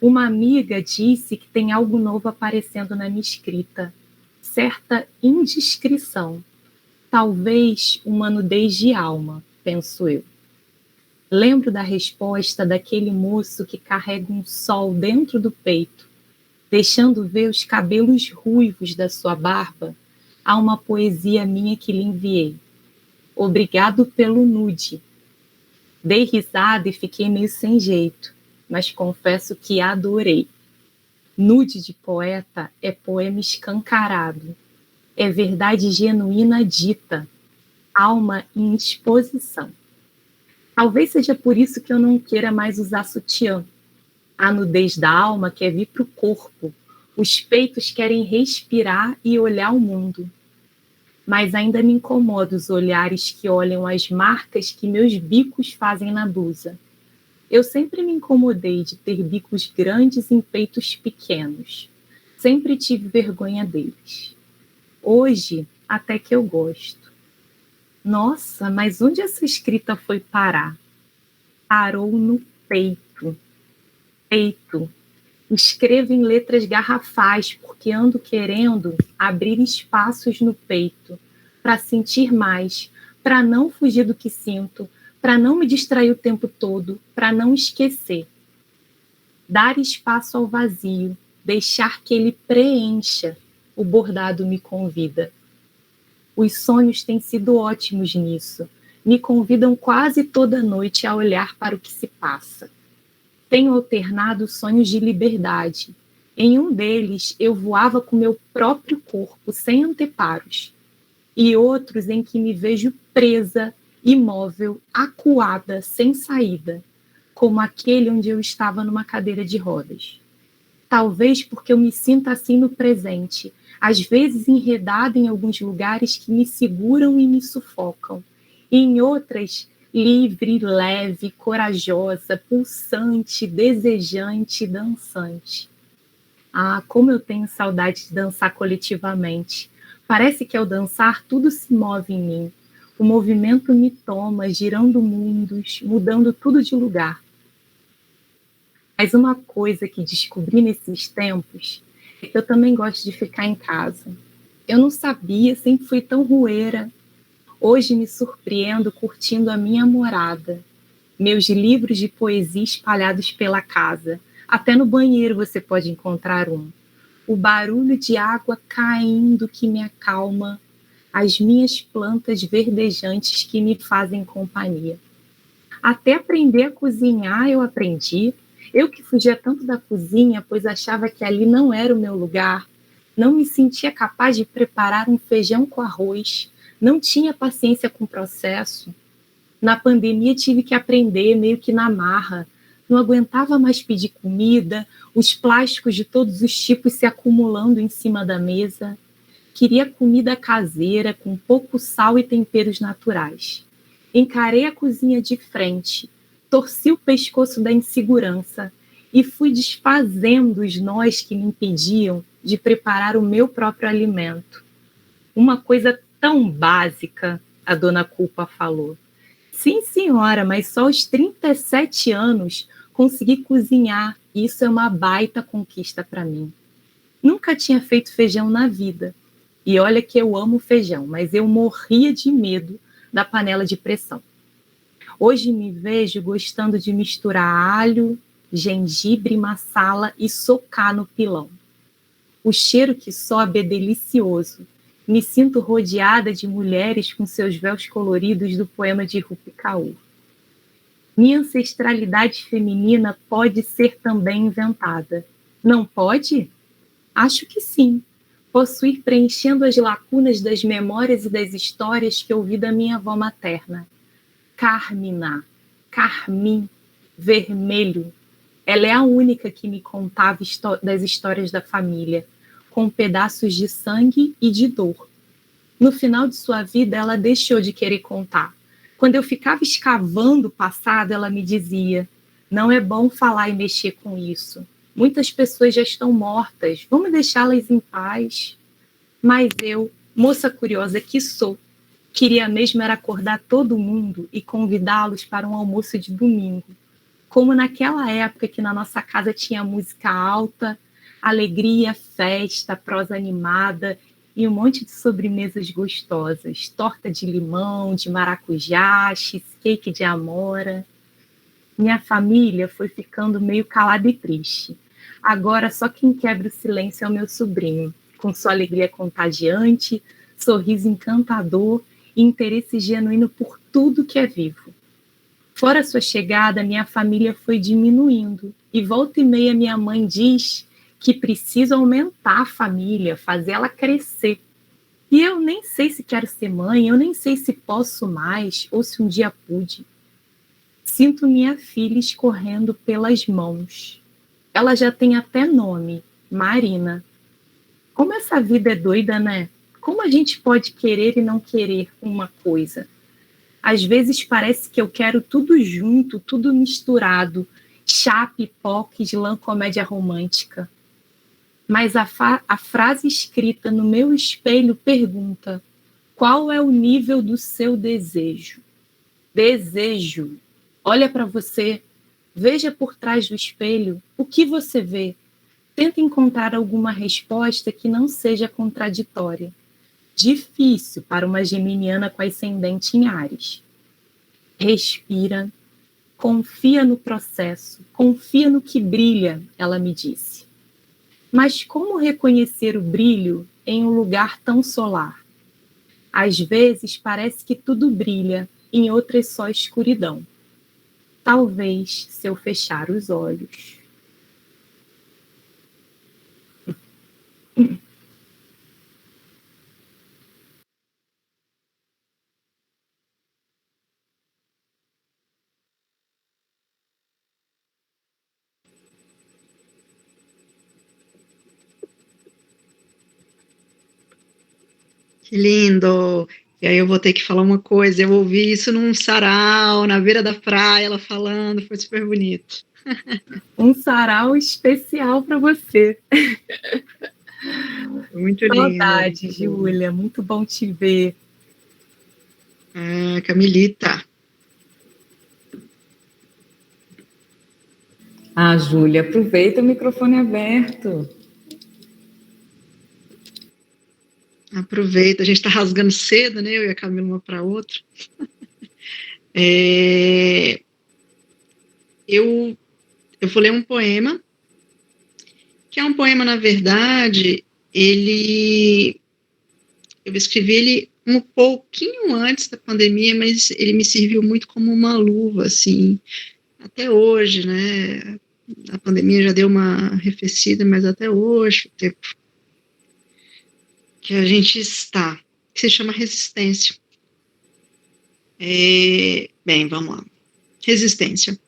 Uma amiga disse que tem algo novo aparecendo na minha escrita. Certa indiscrição. Talvez uma nudez de alma, penso eu. Lembro da resposta daquele moço que carrega um sol dentro do peito, deixando ver os cabelos ruivos da sua barba. Há uma poesia minha que lhe enviei. Obrigado pelo nude. Dei risada e fiquei meio sem jeito, mas confesso que adorei. Nude de poeta é poema escancarado. É verdade genuína dita, alma em exposição. Talvez seja por isso que eu não queira mais usar sutiã. A nudez da alma quer vir para o corpo. Os peitos querem respirar e olhar o mundo. Mas ainda me incomoda os olhares que olham as marcas que meus bicos fazem na blusa. Eu sempre me incomodei de ter bicos grandes em peitos pequenos. Sempre tive vergonha deles. Hoje, até que eu gosto. Nossa, mas onde essa escrita foi parar? Parou no peito. Peito. Escrevo em letras garrafais porque ando querendo abrir espaços no peito para sentir mais, para não fugir do que sinto, para não me distrair o tempo todo, para não esquecer. Dar espaço ao vazio, deixar que ele preencha, o bordado me convida. Os sonhos têm sido ótimos nisso, me convidam quase toda noite a olhar para o que se passa. Tenho alternado sonhos de liberdade. Em um deles, eu voava com meu próprio corpo, sem anteparos. E outros em que me vejo presa, imóvel, acuada, sem saída, como aquele onde eu estava numa cadeira de rodas. Talvez porque eu me sinta assim no presente, às vezes enredada em alguns lugares que me seguram e me sufocam, e em outras, livre, leve, corajosa, pulsante, desejante, dançante. Ah, como eu tenho saudade de dançar coletivamente. Parece que ao dançar tudo se move em mim. O movimento me toma, girando mundos, mudando tudo de lugar. Mas uma coisa que descobri nesses tempos é que eu também gosto de ficar em casa. Eu não sabia, sempre fui tão rueira. Hoje me surpreendo curtindo a minha morada. Meus livros de poesia espalhados pela casa. Até no banheiro você pode encontrar um. O barulho de água caindo que me acalma. As minhas plantas verdejantes que me fazem companhia. Até aprender a cozinhar eu aprendi. Eu que fugia tanto da cozinha, pois achava que ali não era o meu lugar. Não me sentia capaz de preparar um feijão com arroz. Não tinha paciência com o processo. Na pandemia tive que aprender meio que na marra. Não aguentava mais pedir comida, os plásticos de todos os tipos se acumulando em cima da mesa. Queria comida caseira, com pouco sal e temperos naturais. Encarei a cozinha de frente, torci o pescoço da insegurança e fui desfazendo os nós que me impediam de preparar o meu próprio alimento. Uma coisa tão básica, a dona Culpa falou. Sim, senhora, mas só aos 37 anos consegui cozinhar. Isso é uma baita conquista para mim. Nunca tinha feito feijão na vida. E olha que eu amo feijão, mas eu morria de medo da panela de pressão. Hoje me vejo gostando de misturar alho, gengibre, massala e socar no pilão. O cheiro que sobe é delicioso. Me sinto rodeada de mulheres com seus véus coloridos do poema de Rupi Kaur. Minha ancestralidade feminina pode ser também inventada. Não pode? Acho que sim. Posso ir preenchendo as lacunas das memórias e das histórias que ouvi da minha avó materna. Carmina, carmim, vermelho. Ela é a única que me contava das histórias da família, com pedaços de sangue e de dor. No final de sua vida, ela deixou de querer contar. Quando eu ficava escavando o passado, ela me dizia: não é bom falar e mexer com isso. Muitas pessoas já estão mortas, vamos deixá-las em paz. Mas eu, moça curiosa que sou, queria mesmo era acordar todo mundo e convidá-los para um almoço de domingo. Como naquela época que na nossa casa tinha música alta, alegria, festa, prosa animada e um monte de sobremesas gostosas. Torta de limão, de maracujá, cheesecake de amora. Minha família foi ficando meio calada e triste. Agora só quem quebra o silêncio é o meu sobrinho, com sua alegria contagiante, sorriso encantador e interesse genuíno por tudo que é vivo. Fora sua chegada, minha família foi diminuindo, e volta e meia minha mãe diz que preciso aumentar a família, fazer ela crescer. E eu nem sei se quero ser mãe, eu nem sei se posso mais ou se um dia pude. Sinto minha filha escorrendo pelas mãos. Ela já tem até nome, Marina. Como essa vida é doida, né? Como a gente pode querer e não querer uma coisa? Às vezes parece que eu quero tudo junto, tudo misturado. Chá, pipoca, slam, comédia romântica. Mas a frase escrita no meu espelho pergunta: qual é o nível do seu desejo? Desejo. Olha para você, veja por trás do espelho o que você vê. Tenta encontrar alguma resposta que não seja contraditória. Difícil para uma geminiana com ascendente em Áries. Respira, confia no processo, confia no que brilha, ela me disse. Mas como reconhecer o brilho em um lugar tão solar? Às vezes parece que tudo brilha, em outras só escuridão. Talvez se eu fechar os olhos. Que lindo! E aí eu vou ter que falar uma coisa, eu ouvi isso num sarau, na beira da praia, ela falando, foi super bonito. Um sarau especial para você. Muito lindo. Saudade, Júlia, muito bom te ver. Camilita. Júlia, aproveita o microfone aberto. Aproveita, a gente está rasgando cedo, né? Eu e a Camila uma para outra. Eu vou ler um poema, que é um poema, na verdade, eu escrevi ele um pouquinho antes da pandemia, mas ele me serviu muito como uma luva, assim, até hoje, né? A pandemia já deu uma arrefecida, mas até hoje, o tempo que a gente está, que se chama resistência. Bem, vamos lá. Resistência.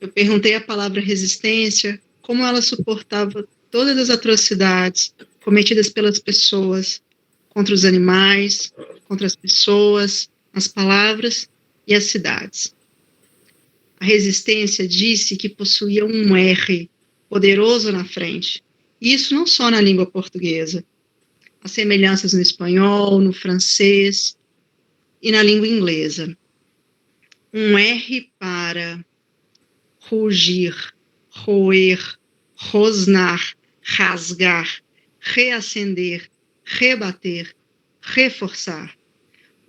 Eu perguntei a palavra resistência, como ela suportava todas as atrocidades cometidas pelas pessoas, contra os animais, contra as pessoas, as palavras e as cidades. A resistência disse que possuía um R poderoso na frente, e isso não só na língua portuguesa. Há semelhanças no espanhol, no francês e na língua inglesa. Um R para rugir, roer, rosnar, rasgar, reacender, rebater, reforçar.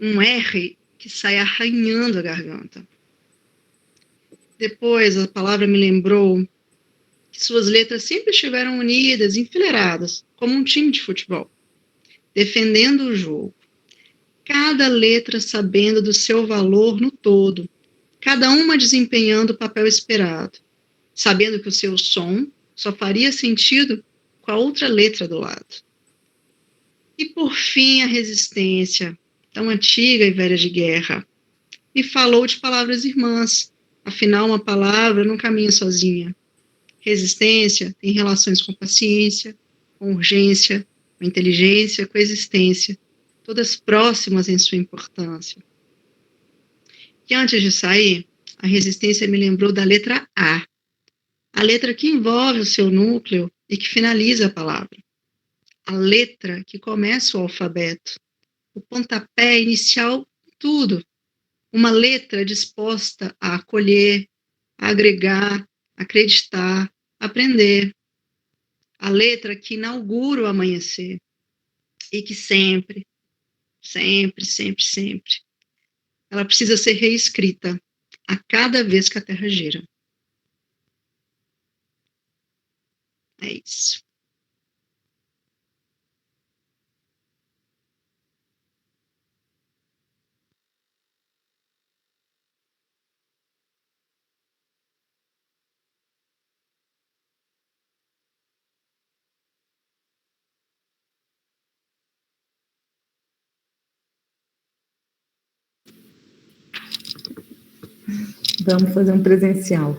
Um R que sai arranhando a garganta. Depois, a palavra me lembrou que suas letras sempre estiveram unidas, enfileiradas, como um time de futebol, defendendo o jogo. Cada letra sabendo do seu valor no todo, cada uma desempenhando o papel esperado, sabendo que o seu som só faria sentido com a outra letra do lado. E, por fim, a resistência, tão antiga e velha de guerra, me falou de palavras irmãs. Afinal, uma palavra não caminha sozinha. Resistência tem relações com paciência, com urgência, com inteligência, com existência, todas próximas em sua importância. E antes de sair, a resistência me lembrou da letra a letra que envolve o seu núcleo e que finaliza a palavra, a letra que começa o alfabeto, o pontapé inicial, tudo, uma letra disposta a acolher, a agregar, acreditar, aprender, a letra que inaugura o amanhecer e que sempre, sempre, sempre, sempre, ela precisa ser reescrita a cada vez que a Terra gira. É isso. Vamos fazer um presencial.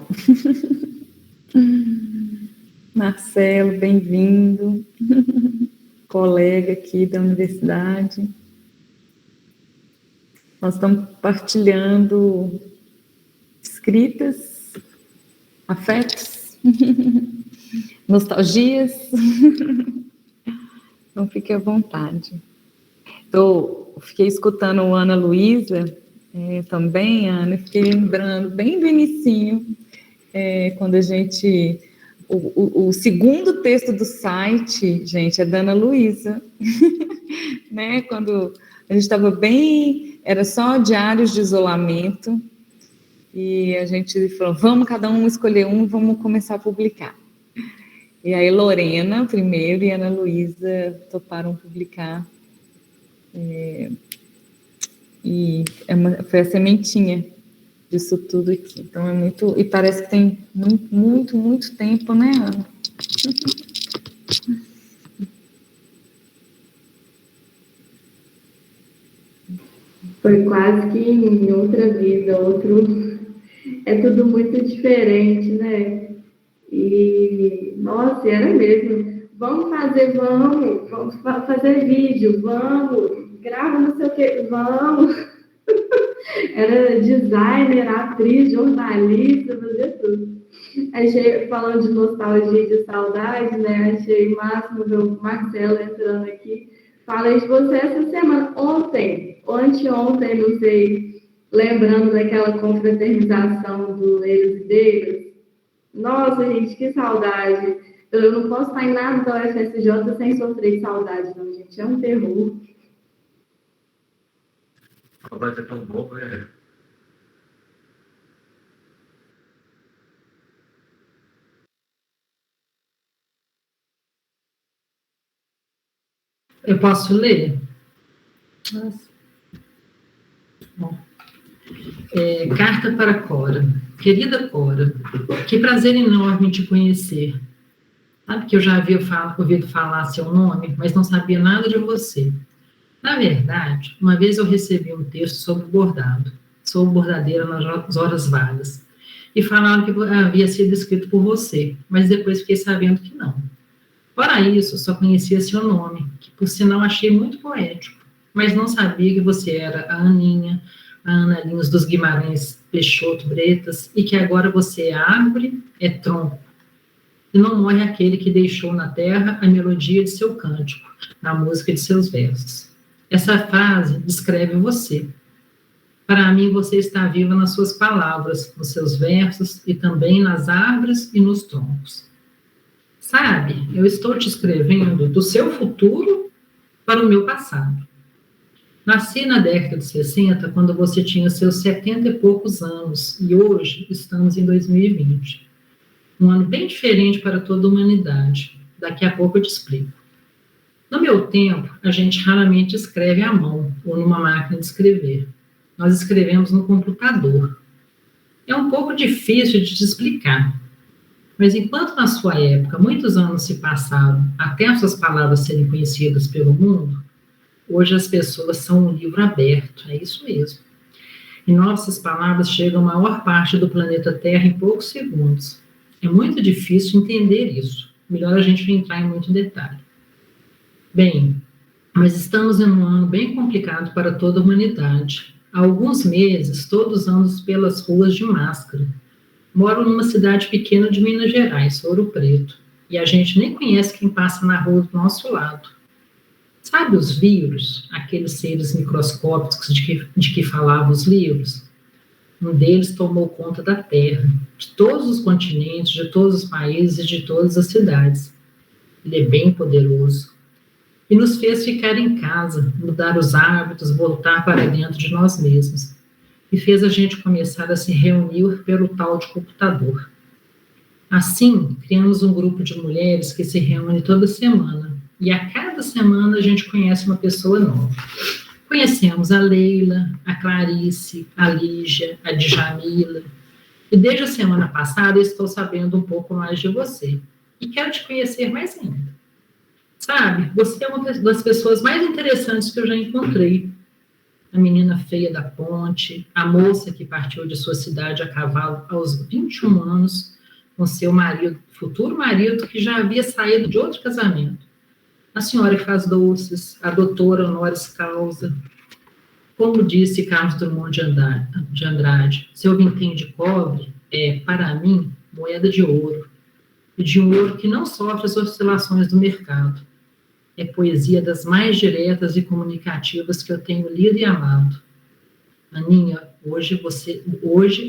Marcelo, bem-vindo. Colega aqui da universidade. Nós estamos partilhando escritas, afetos, nostalgias. Então, fique à vontade. Fiquei escutando a Ana Luísa também, Ana, fiquei lembrando bem do inicinho, quando a gente... O segundo texto do site, gente, é da Ana Luísa, né? Quando a gente estava bem... Era só diários de isolamento, e a gente falou, vamos cada um escolher um, vamos começar a publicar. E aí Lorena primeiro e Ana Luísa toparam publicar. E foi a sementinha disso tudo aqui. Então é muito... E parece que tem muito tempo, né, Ana? Foi quase que em outra vida, é tudo muito diferente, né? E, nossa, era mesmo. Vamos fazer vídeo, grava não sei o que, vamos. Era designer, atriz, jornalista, fazia tudo. Achei, falando de nostalgia e de saudade, né? Achei máximo ver o Marcelo entrando aqui. Falei de você essa semana, ontem, ou anteontem, não sei, lembrando daquela confraternização do Eiros e Deiras. Nossa, gente, que saudade. Eu não posso estar em nada da UFSJ sem sofrer de saudade, não, gente. É um terror. A saudade é tão boa, né? Eu posso ler? Nossa. Bom. Carta para Cora. Querida Cora, que prazer enorme te conhecer. Sabe que eu já havia ouvido falar seu nome, mas não sabia nada de você. Na verdade, uma vez eu recebi um texto sobre bordado. Sou bordadeira nas horas vagas. E falaram que havia sido escrito por você, mas depois fiquei sabendo que não. Fora isso, só conhecia seu nome, que por sinal achei muito poético, mas não sabia que você era a Aninha, a Ana Lins dos Guimarães Peixoto Bretas, e que agora você é árvore, é tronco. E não morre aquele que deixou na terra a melodia de seu cântico, na música de seus versos. Essa frase descreve você. Para mim, você está viva nas suas palavras, nos seus versos, e também nas árvores e nos troncos. Sabe, eu estou te escrevendo do seu futuro para o meu passado. Nasci na década de 60, quando você tinha seus 70 e poucos anos, e hoje estamos em 2020. Um ano bem diferente para toda a humanidade. Daqui a pouco eu te explico. No meu tempo, a gente raramente escreve à mão ou numa máquina de escrever. Nós escrevemos no computador. É um pouco difícil de te explicar. Mas enquanto na sua época muitos anos se passaram até as suas palavras serem conhecidas pelo mundo, hoje as pessoas são um livro aberto, é isso mesmo. E nossas palavras chegam à maior parte do planeta Terra em poucos segundos. É muito difícil entender isso. Melhor a gente não entrar em muito detalhe. Bem, mas estamos em um ano bem complicado para toda a humanidade. Há alguns meses, todos andam pelas ruas de máscara. Moro numa cidade pequena de Minas Gerais, Ouro Preto, e a gente nem conhece quem passa na rua do nosso lado. Sabe os vírus, aqueles seres microscópicos de que falavam os livros? Um deles tomou conta da Terra, de todos os continentes, de todos os países e de todas as cidades. Ele é bem poderoso. E nos fez ficar em casa, mudar os hábitos, voltar para dentro de nós mesmos. E fez a gente começar a se reunir pelo tal de computador. Assim, criamos um grupo de mulheres que se reúne toda semana. E a cada semana a gente conhece uma pessoa nova. Conhecemos a Leila, a Clarice, a Lígia, a Djamila. E desde a semana passada eu estou sabendo um pouco mais de você. E quero te conhecer mais ainda. Sabe, você é uma das pessoas mais interessantes que eu já encontrei. a menina feia da ponte, a moça que partiu de sua cidade a cavalo aos 21 anos, com seu marido, futuro marido, que já havia saído de outro casamento. A senhora que faz doces, a doutora honoris causa. Como disse Carlos Drummond de Andrade, seu vintém de cobre é, para mim, moeda de ouro. E de um ouro que não sofre as oscilações do mercado. É poesia das mais diretas e comunicativas que eu tenho lido e amado. Aninha, hoje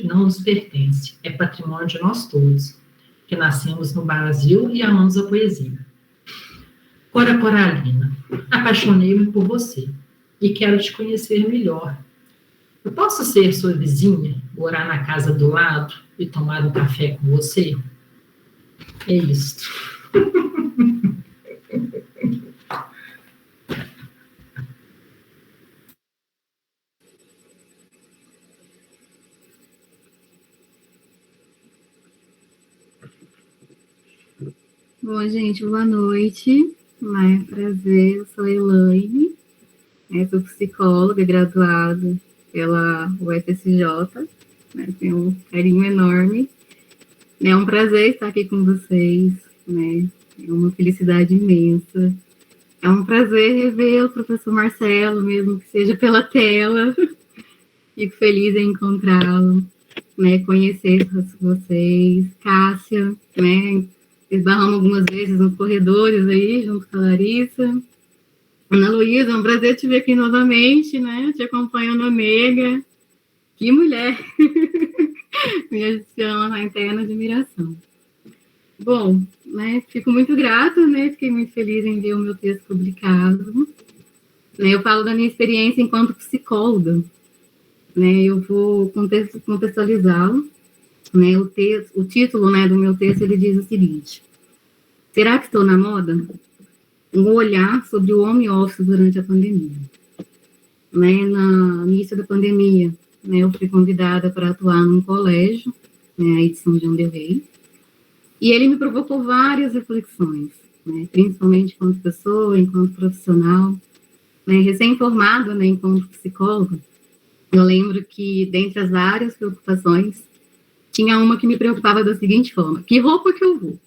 não nos pertence, é patrimônio de nós todos, que nascemos no Brasil e amamos a poesia. Cora Coralina, apaixonei-me por você e quero te conhecer melhor. Eu posso ser sua vizinha, morar na casa do lado e tomar um café com você? É isso. Bom, gente, boa noite. Prazer, eu sou a Elaine, sou psicóloga graduada pela UFSJ, tenho um carinho enorme. É um prazer estar aqui com vocês, é uma felicidade imensa. É um prazer rever o professor Marcelo, mesmo que seja pela tela. Fico feliz em encontrá-lo, conhecer vocês. Cássia, esbarramos algumas vezes nos corredores aí, junto com a Larissa. Ana Luísa, é um prazer te ver aqui novamente, te acompanhando a Mega. Que mulher! Me adiciona a eterna admiração. Bom, fico muito grata, fiquei muito feliz em ver o meu texto publicado. Eu falo da minha experiência enquanto psicóloga. Eu vou contextualizá-lo. O título do meu texto, ele diz o seguinte: será que estou na moda? Um olhar sobre o home office durante a pandemia. No início da pandemia, eu fui convidada para atuar num colégio, aí de São João del Rei, e ele me provocou várias reflexões, principalmente enquanto pessoa, enquanto profissional, recém-formada, enquanto psicóloga. Eu lembro que, dentre as várias preocupações, tinha uma que me preocupava da seguinte forma: que roupa que eu vou?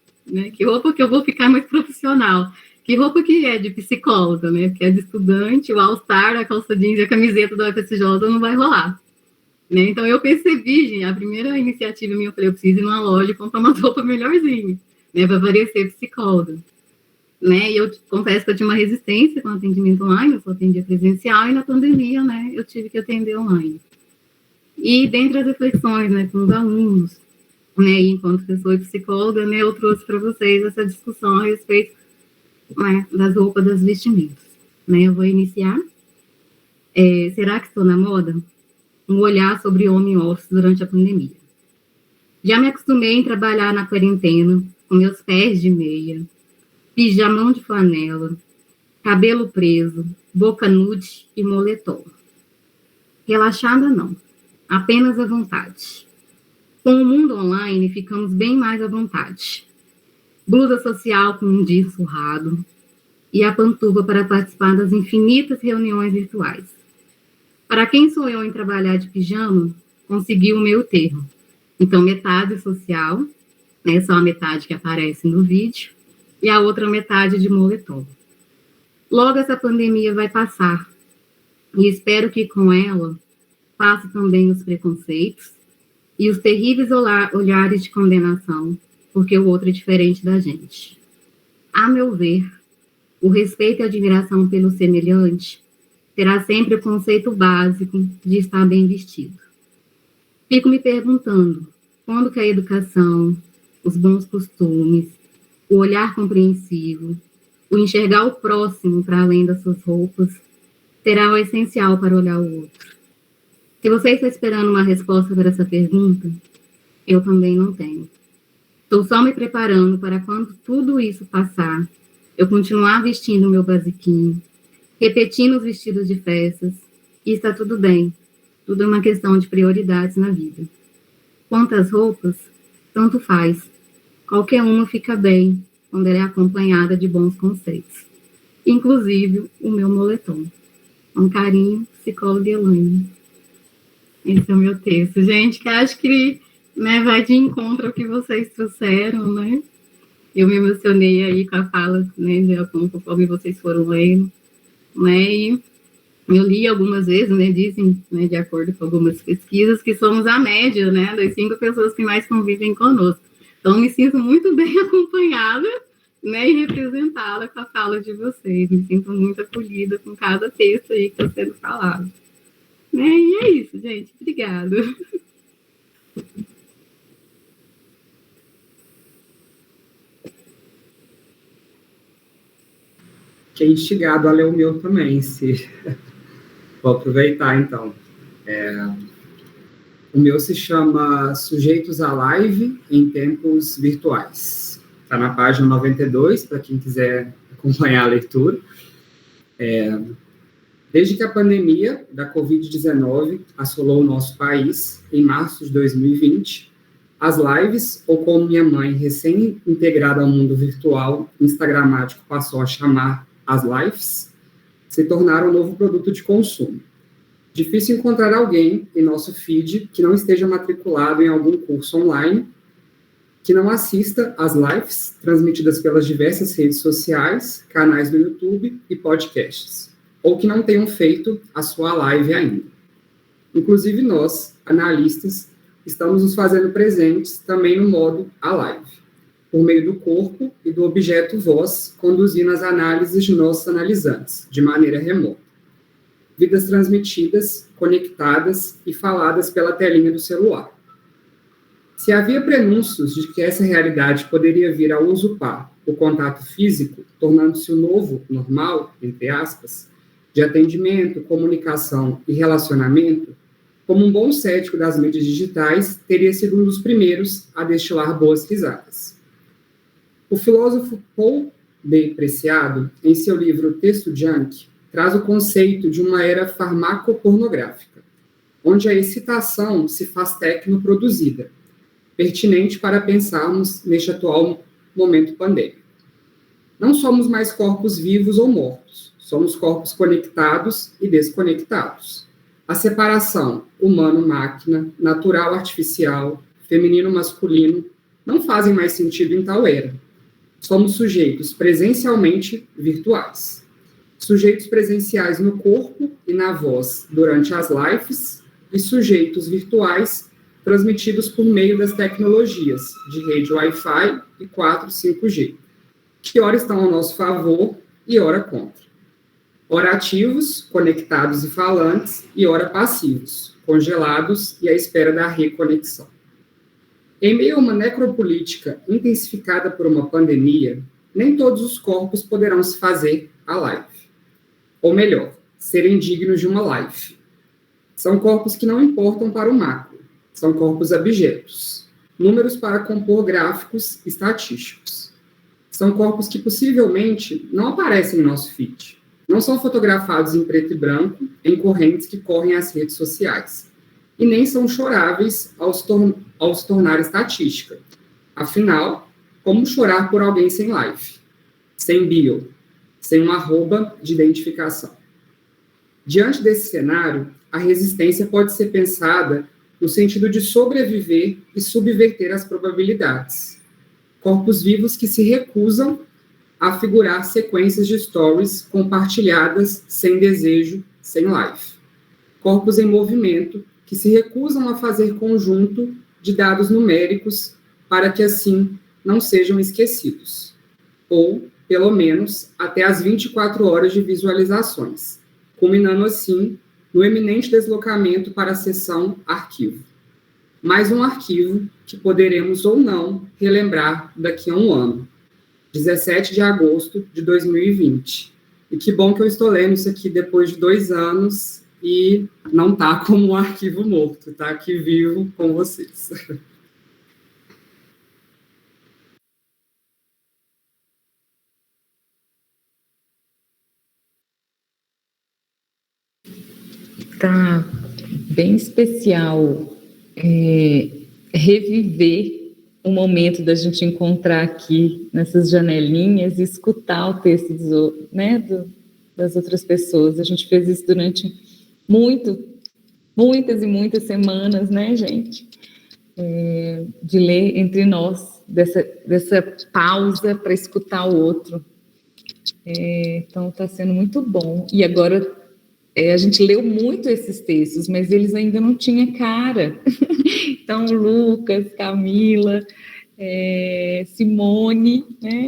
Que roupa que eu vou ficar mais profissional? Que roupa que é de psicóloga, porque é de estudante, o all-star, a calça jeans e a camiseta do UFSJ não vai rolar. Então, eu percebi, gente, a primeira iniciativa minha, eu falei, eu preciso ir numa loja e comprar uma roupa melhorzinha, para parecer psicóloga. E eu confesso que eu tinha uma resistência com atendimento online, eu só atendia presencial, e na pandemia, eu tive que atender online. E, dentre as reflexões, com os alunos, enquanto pessoa e psicóloga, eu trouxe para vocês essa discussão a respeito das roupas, das vestimentas. Eu vou iniciar. Será que estou na moda? Um olhar sobre home office durante a pandemia. Já me acostumei em trabalhar na quarentena, com meus pés de meia, pijamão de flanela, cabelo preso, boca nude e moletom. Relaxada não, apenas à vontade. Com o mundo online, ficamos bem mais à vontade. Blusa social com um dia surrado e a pantufa para participar das infinitas reuniões virtuais. Para quem sou eu em trabalhar de pijama, consegui o meio termo. Então, metade social, só a metade que aparece no vídeo, e a outra metade de moletom. Logo essa pandemia vai passar, e espero que com ela passe também os preconceitos e os terríveis olhares de condenação, porque o outro é diferente da gente. A meu ver, o respeito e a admiração pelo semelhante terá sempre o conceito básico de estar bem vestido. Fico me perguntando, quando que a educação, os bons costumes, o olhar compreensivo, o enxergar o próximo para além das suas roupas, será o essencial para olhar o outro. Se você está esperando uma resposta para essa pergunta, eu também não tenho. Estou só me preparando para quando tudo isso passar, eu continuar vestindo o meu basiquinho, repetindo os vestidos de festas, e está tudo bem. Tudo é uma questão de prioridades na vida. Quanto às roupas, tanto faz. Qualquer uma fica bem quando ela é acompanhada de bons conceitos. Inclusive o meu moletom. Com carinho, psicóloga Elaine. Esse é o meu texto. Gente, que acho que, né, vai de encontro ao que vocês trouxeram, né? Eu me emocionei aí com a fala, né, conforme vocês foram lendo, né, e eu li algumas vezes, né, dizem, né, de acordo com algumas pesquisas, que somos a média, né, das 5 pessoas que mais convivem conosco. Então, me sinto muito bem acompanhada, né, e representada com a fala de vocês. Me sinto muito acolhida com cada texto aí que está sendo falado. Né, e é isso, gente. Obrigada. Fiquei instigado a ler o meu também, se... Vou aproveitar, então. O meu se chama Sujeitos à Live em Tempos Virtuais. Está na página 92, para quem quiser acompanhar a leitura. Desde que a pandemia da Covid-19 assolou o nosso país, em março de 2020, as lives, ou como minha mãe, recém-integrada ao mundo virtual, instagramático, passou a chamar as lives, se tornaram um novo produto de consumo. Difícil encontrar alguém em nosso feed que não esteja matriculado em algum curso online, que não assista às lives transmitidas pelas diversas redes sociais, canais do YouTube e podcasts, ou que não tenham feito a sua live ainda. Inclusive nós, analistas, estamos nos fazendo presentes também no modo a live, por meio do corpo e do objeto voz, conduzindo as análises de nossos analisantes, de maneira remota. Vidas transmitidas, conectadas e faladas pela telinha do celular. Se havia prenúncios de que essa realidade poderia vir a usurpar o contato físico, tornando-se o novo normal, entre aspas, de atendimento, comunicação e relacionamento, como um bom cético das mídias digitais, teria sido um dos primeiros a destilar boas risadas. O filósofo Paul B. Preciado, em seu livro Texto Junk, traz o conceito de uma era farmacopornográfica, onde a excitação se faz tecnoproduzida, pertinente para pensarmos neste atual momento pandêmico. Não somos mais corpos vivos ou mortos, somos corpos conectados e desconectados. A separação humano-máquina, natural-artificial, feminino-masculino, não fazem mais sentido em tal era. Somos sujeitos presencialmente virtuais. Sujeitos presenciais no corpo e na voz durante as lives e sujeitos virtuais transmitidos por meio das tecnologias de rede Wi-Fi e 4, 5G, que ora estão ao nosso favor e ora contra. Ora ativos, conectados e falantes, e ora passivos, congelados e à espera da reconexão. Em meio a uma necropolítica intensificada por uma pandemia, nem todos os corpos poderão se fazer a live. Ou melhor, serem dignos de uma live. São corpos que não importam para o macro, são corpos abjetos, números para compor gráficos estatísticos. São corpos que possivelmente não aparecem em nosso feed, não são fotografados em preto e branco em correntes que correm as redes sociais, e nem são choráveis ao se tornar estatística. Afinal, como chorar por alguém sem live, sem bio, sem um arroba de identificação? Diante desse cenário, a resistência pode ser pensada no sentido de sobreviver e subverter as probabilidades. Corpos vivos que se recusam a figurar sequências de stories compartilhadas sem desejo, sem live. Corpos em movimento que se recusam a fazer conjunto de dados numéricos para que assim não sejam esquecidos. Ou, pelo menos, até as 24 horas de visualizações, culminando assim no eminente deslocamento para a seção arquivo. Mais um arquivo que poderemos ou não relembrar daqui a um ano, 17 de agosto de 2020. E que bom que eu estou lendo isso aqui depois de 2 anos e não está como um arquivo morto, está aqui vivo com vocês. Tá bem especial reviver o momento da gente encontrar aqui nessas janelinhas e escutar o texto das outras pessoas. A gente fez isso durante muitas e muitas semanas, né, gente? De ler entre nós, dessa pausa para escutar o outro. Então, está sendo muito bom. E agora, a gente leu muito esses textos, mas eles ainda não tinham cara. Então, Lucas, Camila, Simone, né?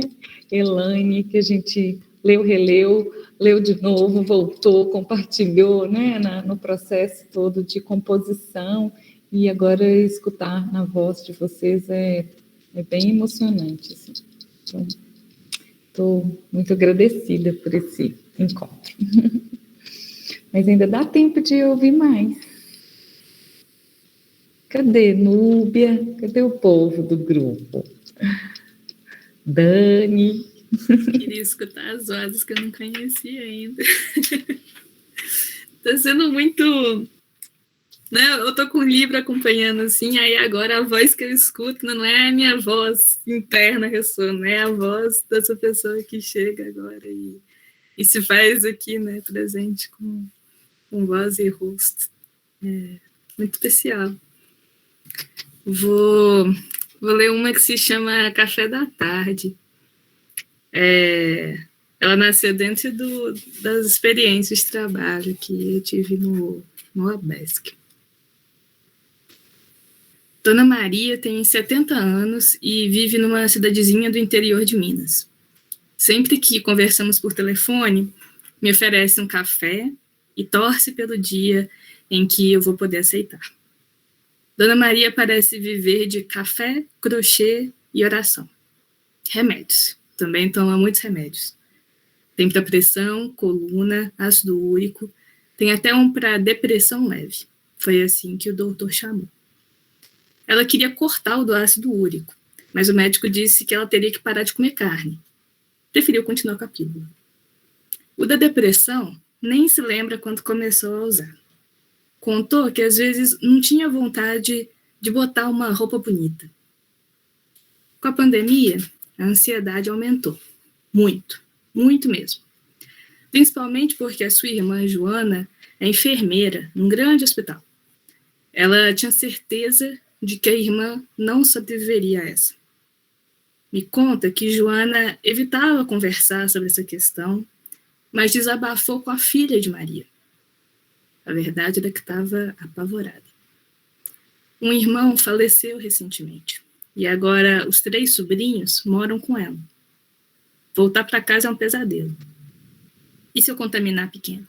Elaine, que a gente leu, releu, leu de novo, voltou, compartilhou, né? No processo todo de composição. E agora escutar na voz de vocês é bem emocionante. Assim. Então, estou muito agradecida por esse encontro. Mas ainda dá tempo de ouvir mais. Cadê Núbia? Cadê o povo do grupo? Dani. Queria escutar as vozes que eu não conhecia ainda. Está sendo muito... Né? Eu tô com o livro acompanhando assim, aí agora a voz que eu escuto não é a minha voz interna ressoando, é a voz dessa pessoa que chega agora e se faz aqui, né, presente com voz e rosto. Muito especial. Vou ler uma que se chama Café da Tarde. Ela nasceu dentro das experiências de trabalho que eu tive no ABESC. Dona Maria tem 70 anos e vive numa cidadezinha do interior de Minas. Sempre que conversamos por telefone, me oferece um café e torce pelo dia em que eu vou poder aceitar. Dona Maria parece viver de café, crochê e oração. Remédios. Também toma muitos remédios. Tem para pressão, coluna, ácido úrico, tem até um para depressão leve. Foi assim que o doutor chamou. Ela queria cortar o do ácido úrico, mas o médico disse que ela teria que parar de comer carne. Preferiu continuar com a pílula. O da depressão nem se lembra quando começou a usar. Contou que às vezes não tinha vontade de botar uma roupa bonita. Com a pandemia, a ansiedade aumentou. Muito, muito mesmo. Principalmente porque a sua irmã Joana é enfermeira num grande hospital. Ela tinha certeza de que a irmã não sobreviveria a essa. Me conta que Joana evitava conversar sobre essa questão, mas desabafou com a filha de Maria. A verdade era que estava apavorada. Um irmão faleceu recentemente, e agora os 3 sobrinhos moram com ela. Voltar para casa é um pesadelo. E se eu contaminar a pequena?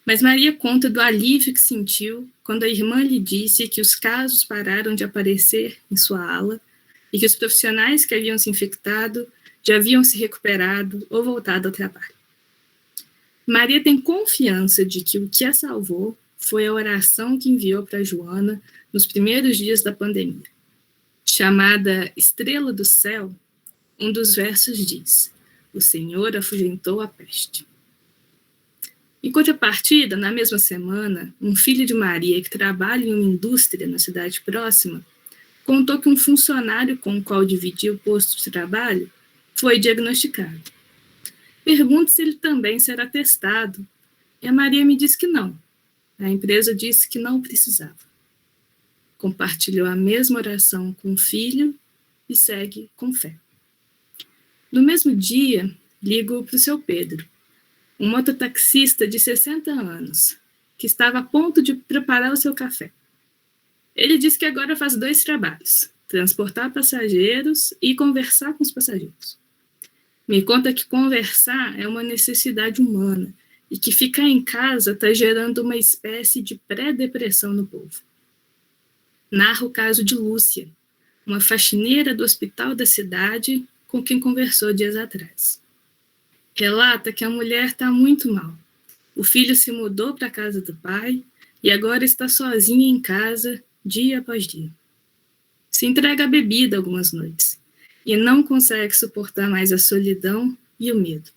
Mas Maria conta do alívio que sentiu quando a irmã lhe disse que os casos pararam de aparecer em sua ala e que os profissionais que haviam se infectado já haviam se recuperado ou voltado ao trabalho. Maria tem confiança de que o que a salvou foi a oração que enviou para Joana nos primeiros dias da pandemia. Chamada Estrela do Céu, um dos versos diz: "O Senhor afugentou a peste." Em contrapartida, na mesma semana, um filho de Maria que trabalha em uma indústria na cidade próxima contou que um funcionário com o qual dividia o posto de trabalho foi diagnosticado. Pergunto se ele também será testado, e a Maria me disse que não. A empresa disse que não precisava. Compartilhou a mesma oração com o filho e segue com fé. No mesmo dia, ligo para o seu Pedro, um mototaxista de 60 anos, que estava a ponto de preparar o seu café. Ele disse que agora faz 2 trabalhos: transportar passageiros e conversar com os passageiros. Me conta que conversar é uma necessidade humana e que ficar em casa está gerando uma espécie de pré-depressão no povo. Narra o caso de Lúcia, uma faxineira do hospital da cidade com quem conversou dias atrás. Relata que a mulher está muito mal. O filho se mudou para a casa do pai e agora está sozinha em casa, dia após dia. Se entrega à bebida algumas noites e não consegue suportar mais a solidão e o medo.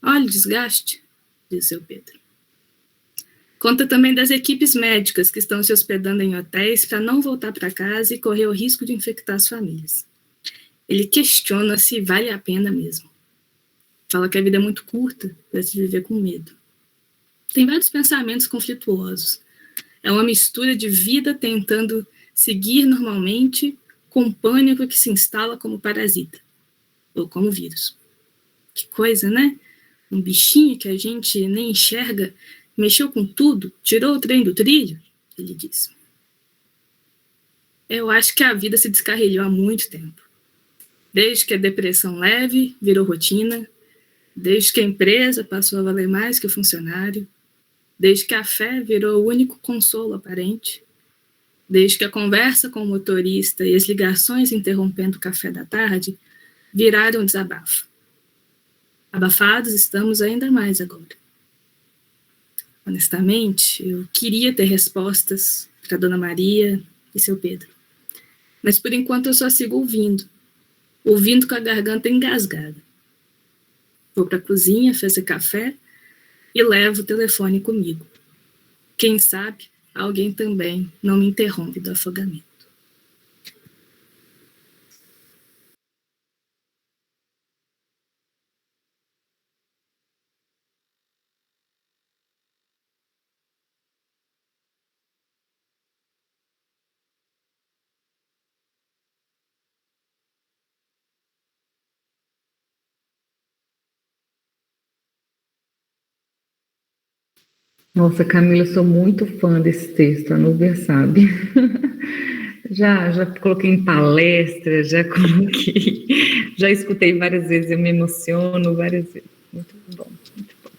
Olha o desgaste, diz seu Pedro. Conta também das equipes médicas que estão se hospedando em hotéis para não voltar para casa e correr o risco de infectar as famílias. Ele questiona se vale a pena mesmo. Fala que a vida é muito curta para se viver com medo. Tem vários pensamentos conflituosos. É uma mistura de vida tentando seguir normalmente com pânico que se instala como parasita, ou como vírus. Que coisa, né? Um bichinho que a gente nem enxerga, mexeu com tudo, tirou o trem do trilho, ele diz. Eu acho que a vida se descarrilhou há muito tempo. Desde que a depressão leve virou rotina, desde que a empresa passou a valer mais que o funcionário, desde que a fé virou o único consolo aparente, desde que a conversa com o motorista e as ligações interrompendo o café da tarde viraram desabafo. Abafados estamos ainda mais agora. Honestamente, eu queria ter respostas para Dona Maria e seu Pedro. Mas por enquanto eu só sigo ouvindo com a garganta engasgada. Vou para a cozinha fazer café e levo o telefone comigo. Quem sabe alguém também não me interrompe do afogamento. Nossa, Camila, eu sou muito fã desse texto, a Núbia sabe. Já coloquei em palestra, já escutei várias vezes, eu me emociono várias vezes. Muito bom, muito bom.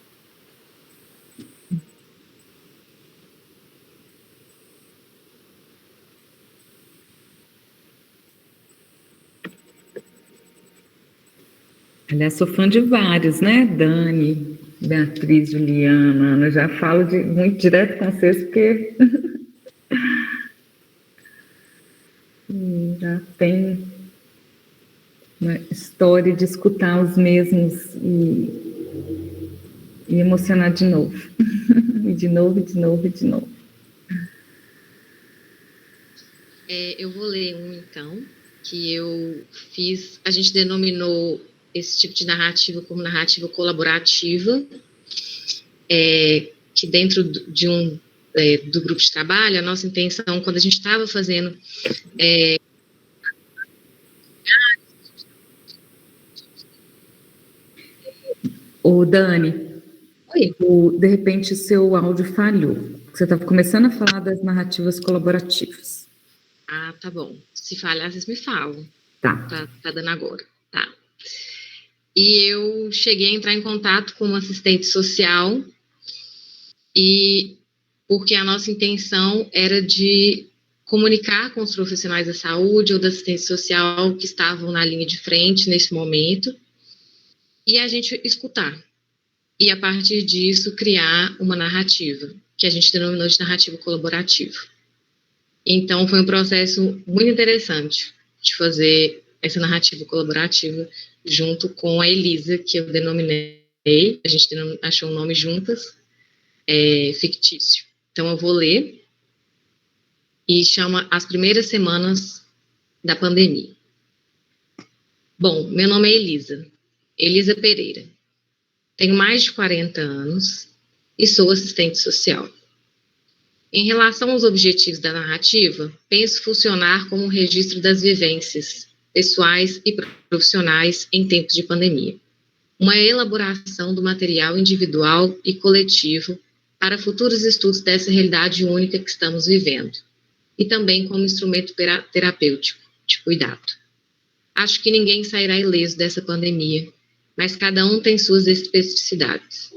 Aliás, sou fã de vários, né? Dani, Beatriz, Juliana, Ana, já falo muito direto com vocês, porque já tem uma história de escutar os mesmos e emocionar de novo. E de novo, e de novo, e de novo. Eu vou ler um, então, que eu fiz, a gente denominou esse tipo de narrativa como narrativa colaborativa, que dentro do grupo de trabalho, a nossa intenção, quando a gente estava fazendo Ô, Dani, Oi. De repente seu áudio falhou. Você estava começando a falar das narrativas colaborativas. Ah, tá bom. Se falhar, vocês me falam. Tá. Tá dando agora. Tá. E eu cheguei a entrar em contato com um assistente social, e porque a nossa intenção era de comunicar com os profissionais da saúde ou da assistência social que estavam na linha de frente nesse momento, e a gente escutar. E, a partir disso, criar uma narrativa, que a gente denominou de narrativa colaborativa. Então, foi um processo muito interessante de fazer essa narrativa colaborativa junto com a Elisa, que eu denominei, a gente achou um nome juntas, fictício. Então, eu vou ler, e chama As Primeiras Semanas da Pandemia. Bom, meu nome é Elisa Pereira. Tenho mais de 40 anos e sou assistente social. Em relação aos objetivos da narrativa, penso funcionar como um registro das vivências pessoais e profissionais em tempos de pandemia. Uma elaboração do material individual e coletivo para futuros estudos dessa realidade única que estamos vivendo, e também como instrumento terapêutico de cuidado. Acho que ninguém sairá ileso dessa pandemia, mas cada um tem suas especificidades.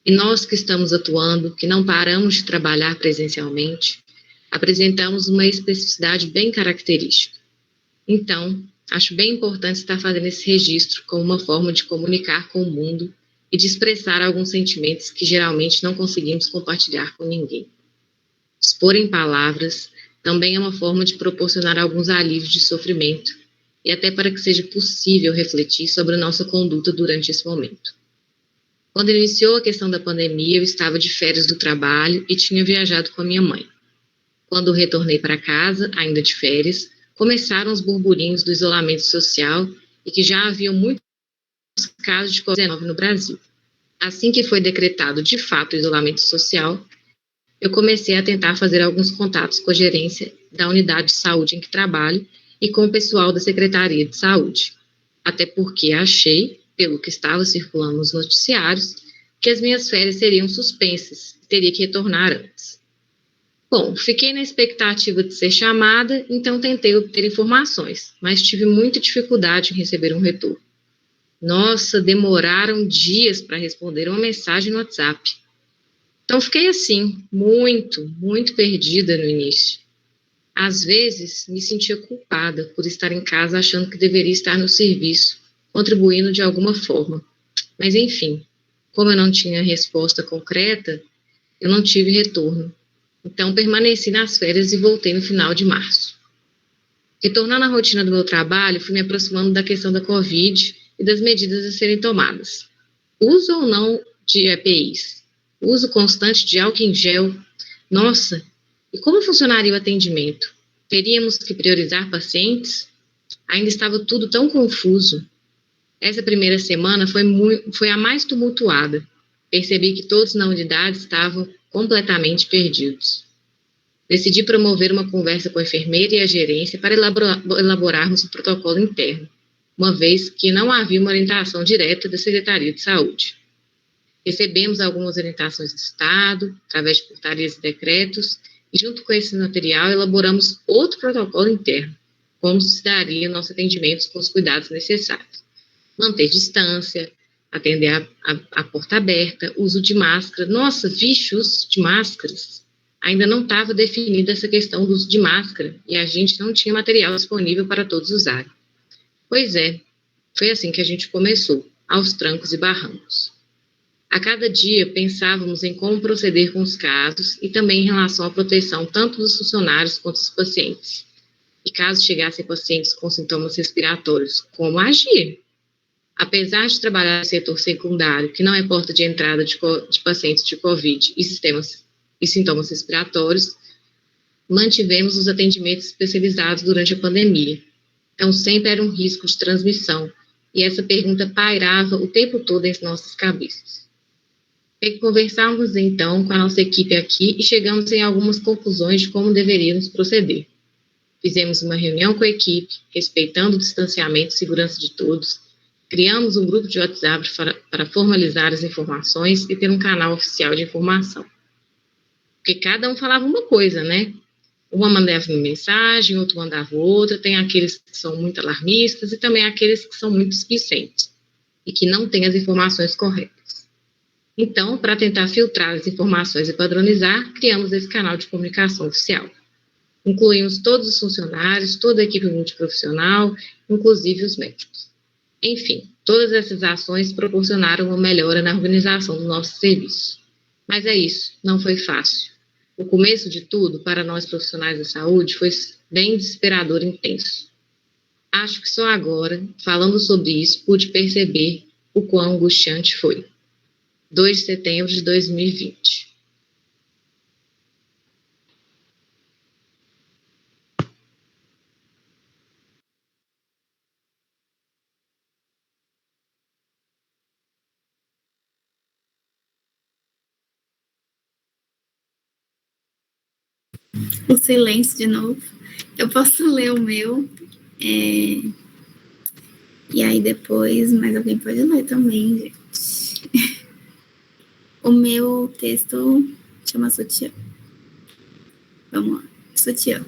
E nós que estamos atuando, que não paramos de trabalhar presencialmente, apresentamos uma especificidade bem característica. Então, acho bem importante estar fazendo esse registro como uma forma de comunicar com o mundo e de expressar alguns sentimentos que geralmente não conseguimos compartilhar com ninguém. Expor em palavras também é uma forma de proporcionar alguns alívios de sofrimento e até para que seja possível refletir sobre a nossa conduta durante esse momento. Quando iniciou a questão da pandemia, eu estava de férias do trabalho e tinha viajado com a minha mãe. Quando retornei para casa, ainda de férias, começaram os burburinhos do isolamento social e que já haviam muito casos de Covid-19 no Brasil. Assim que foi decretado de fato o isolamento social, eu comecei a tentar fazer alguns contatos com a gerência da unidade de saúde em que trabalho e com o pessoal da Secretaria de Saúde. Até porque achei, pelo que estava circulando nos noticiários, que as minhas férias seriam suspensas e teria que retornar antes. Bom, fiquei na expectativa de ser chamada, então tentei obter informações, mas tive muita dificuldade em receber um retorno. Nossa, demoraram dias para responder uma mensagem no WhatsApp. Então, fiquei assim, muito perdida no início. Às vezes, me sentia culpada por estar em casa achando que deveria estar no serviço, contribuindo de alguma forma. Mas, enfim, como eu não tinha resposta concreta, eu não tive retorno. Então, permaneci nas férias e voltei no final de março. Retornando à rotina do meu trabalho, fui me aproximando da questão da Covid e das medidas a serem tomadas. Uso ou não de EPIs? Uso constante de álcool em gel? Nossa, e como funcionaria o atendimento? Teríamos que priorizar pacientes? Ainda estava tudo tão confuso. Essa primeira semana foi a mais tumultuada. Percebi que todos na unidade estavam completamente perdidos. Decidi promover uma conversa com a enfermeira e a gerência para elaborarmos um protocolo interno, uma vez que não havia uma orientação direta da Secretaria de Saúde. Recebemos algumas orientações do Estado, através de portarias e decretos, e junto com esse material elaboramos outro protocolo interno, como se daria nosso atendimento com os cuidados necessários. Manter distância, atender a porta aberta, uso de máscara. Nossa, vixe, uso de máscaras. Ainda não estava definida essa questão do uso de máscara e a gente não tinha material disponível para todos usarem. Pois é, foi assim que a gente começou, aos trancos e barrancos. A cada dia pensávamos em como proceder com os casos e também em relação à proteção tanto dos funcionários quanto dos pacientes. E caso chegassem pacientes com sintomas respiratórios, como agir? Apesar de trabalhar no setor secundário, que não é porta de entrada de pacientes de COVID e sintomas respiratórios, mantivemos os atendimentos especializados durante a pandemia. Então, sempre era um risco de transmissão, e essa pergunta pairava o tempo todo em nossas cabeças. Conversamos, então, com a nossa equipe aqui e chegamos em algumas conclusões de como deveríamos proceder. Fizemos uma reunião com a equipe, respeitando o distanciamento e segurança de todos. Criamos um grupo de WhatsApp para formalizar as informações e ter um canal oficial de informação. Porque cada um falava uma coisa, né? Uma mandava uma mensagem, outro mandava outra, tem aqueles que são muito alarmistas e também aqueles que são muito displicentes e que não têm as informações corretas. Então, para tentar filtrar as informações e padronizar, criamos esse canal de comunicação oficial. Incluímos todos os funcionários, toda a equipe multiprofissional, inclusive os médicos. Enfim, todas essas ações proporcionaram uma melhora na organização do nosso serviço. Mas é isso, não foi fácil. O começo de tudo, para nós profissionais da saúde, foi bem desesperador e intenso. Acho que só agora, falando sobre isso, pude perceber o quão angustiante foi. 2 de setembro de 2020. O silêncio de novo. Eu posso ler o meu. E aí depois, mais alguém pode ler também, gente. O meu texto chama Sutiã. Vamos lá. Sutiã.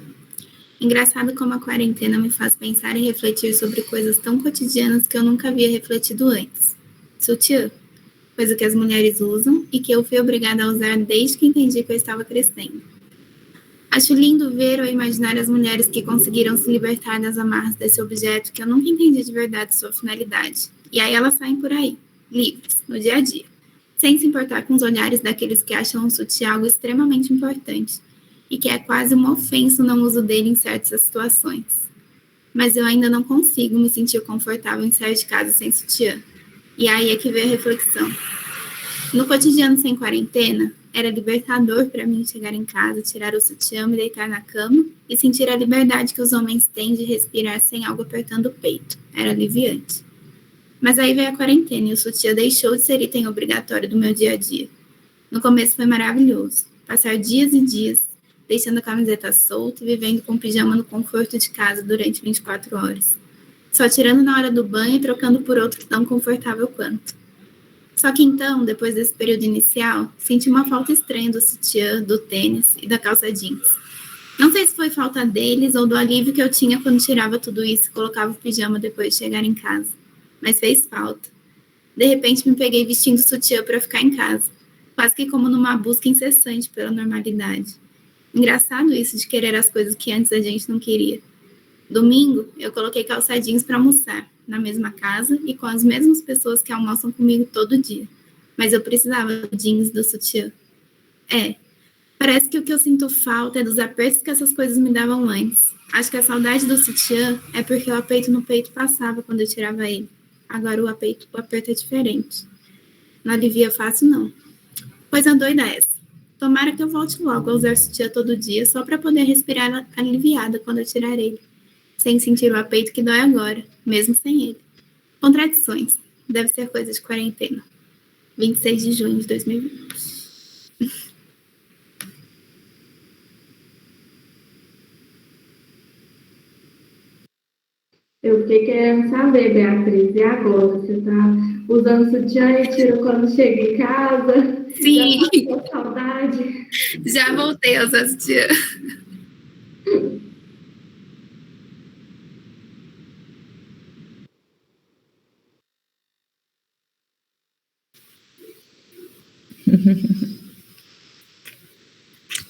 Engraçado como a quarentena me faz pensar e refletir sobre coisas tão cotidianas que eu nunca havia refletido antes. Sutiã. Coisa que as mulheres usam e que eu fui obrigada a usar desde que entendi que eu estava crescendo. Acho lindo ver ou imaginar as mulheres que conseguiram se libertar das amarras desse objeto que eu nunca entendi de verdade sua finalidade. E aí elas saem por aí, livres, no dia a dia, sem se importar com os olhares daqueles que acham o sutiã algo extremamente importante e que é quase uma ofensa o não uso dele em certas situações. Mas eu ainda não consigo me sentir confortável em sair de casa sem sutiã. E aí é que vem a reflexão. No cotidiano sem quarentena, era libertador para mim chegar em casa, tirar o sutiã, me deitar na cama e sentir a liberdade que os homens têm de respirar sem algo apertando o peito. Era aliviante. Mas aí veio a quarentena e o sutiã deixou de ser item obrigatório do meu dia a dia. No começo foi maravilhoso. Passar dias e dias deixando a camiseta solta e vivendo com pijama no conforto de casa durante 24 horas. Só tirando na hora do banho e trocando por outro tão confortável quanto. Só que então, depois desse período inicial, senti uma falta estranha do sutiã, do tênis e da calça jeans. Não sei se foi falta deles ou do alívio que eu tinha quando tirava tudo isso e colocava o pijama depois de chegar em casa. Mas fez falta. De repente me peguei vestindo sutiã para ficar em casa, quase que como numa busca incessante pela normalidade. Engraçado isso de querer as coisas que antes a gente não queria. Domingo, eu coloquei calça jeans para almoçar, na mesma casa e com as mesmas pessoas que almoçam comigo todo dia. Mas eu precisava do jeans do sutiã. Parece que o que eu sinto falta é dos apertos que essas coisas me davam antes. Acho que a saudade do sutiã é porque o aperto no peito passava quando eu tirava ele. Agora o aperto é diferente. Não alivia fácil, não. Coisa doida é essa. Tomara que eu volte logo a usar sutiã todo dia, só para poder respirar aliviada quando eu tirar ele. Sem sentir o aperto que dói agora, mesmo sem ele. Contradições. Deve ser coisa de quarentena. 26 de junho de 2020. Eu fiquei querendo saber, Beatriz, e agora? Você tá usando sutiã e tira quando chega em casa? Sim. Já passou saudade? Já voltei a usar sutiã.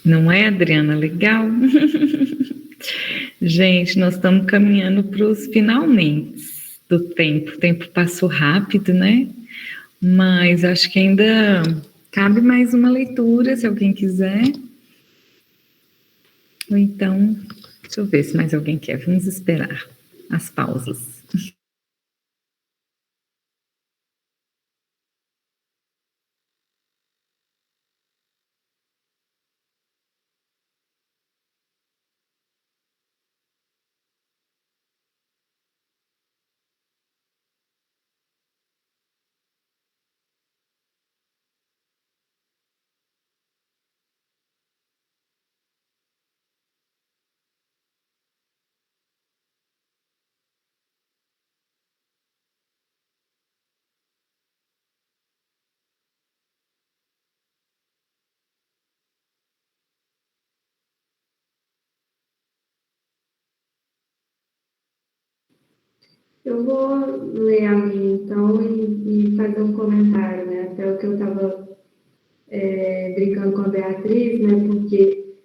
Não é, Adriana? Legal? Gente, nós estamos caminhando para os finalmente do tempo. O tempo passou rápido, né? Mas acho que ainda cabe mais uma leitura, se alguém quiser. Ou então, deixa eu ver se mais alguém quer. Vamos esperar as pausas. Eu vou ler a minha, então, e fazer um comentário, né? Até o que eu estava brincando com a Beatriz, né? Porque,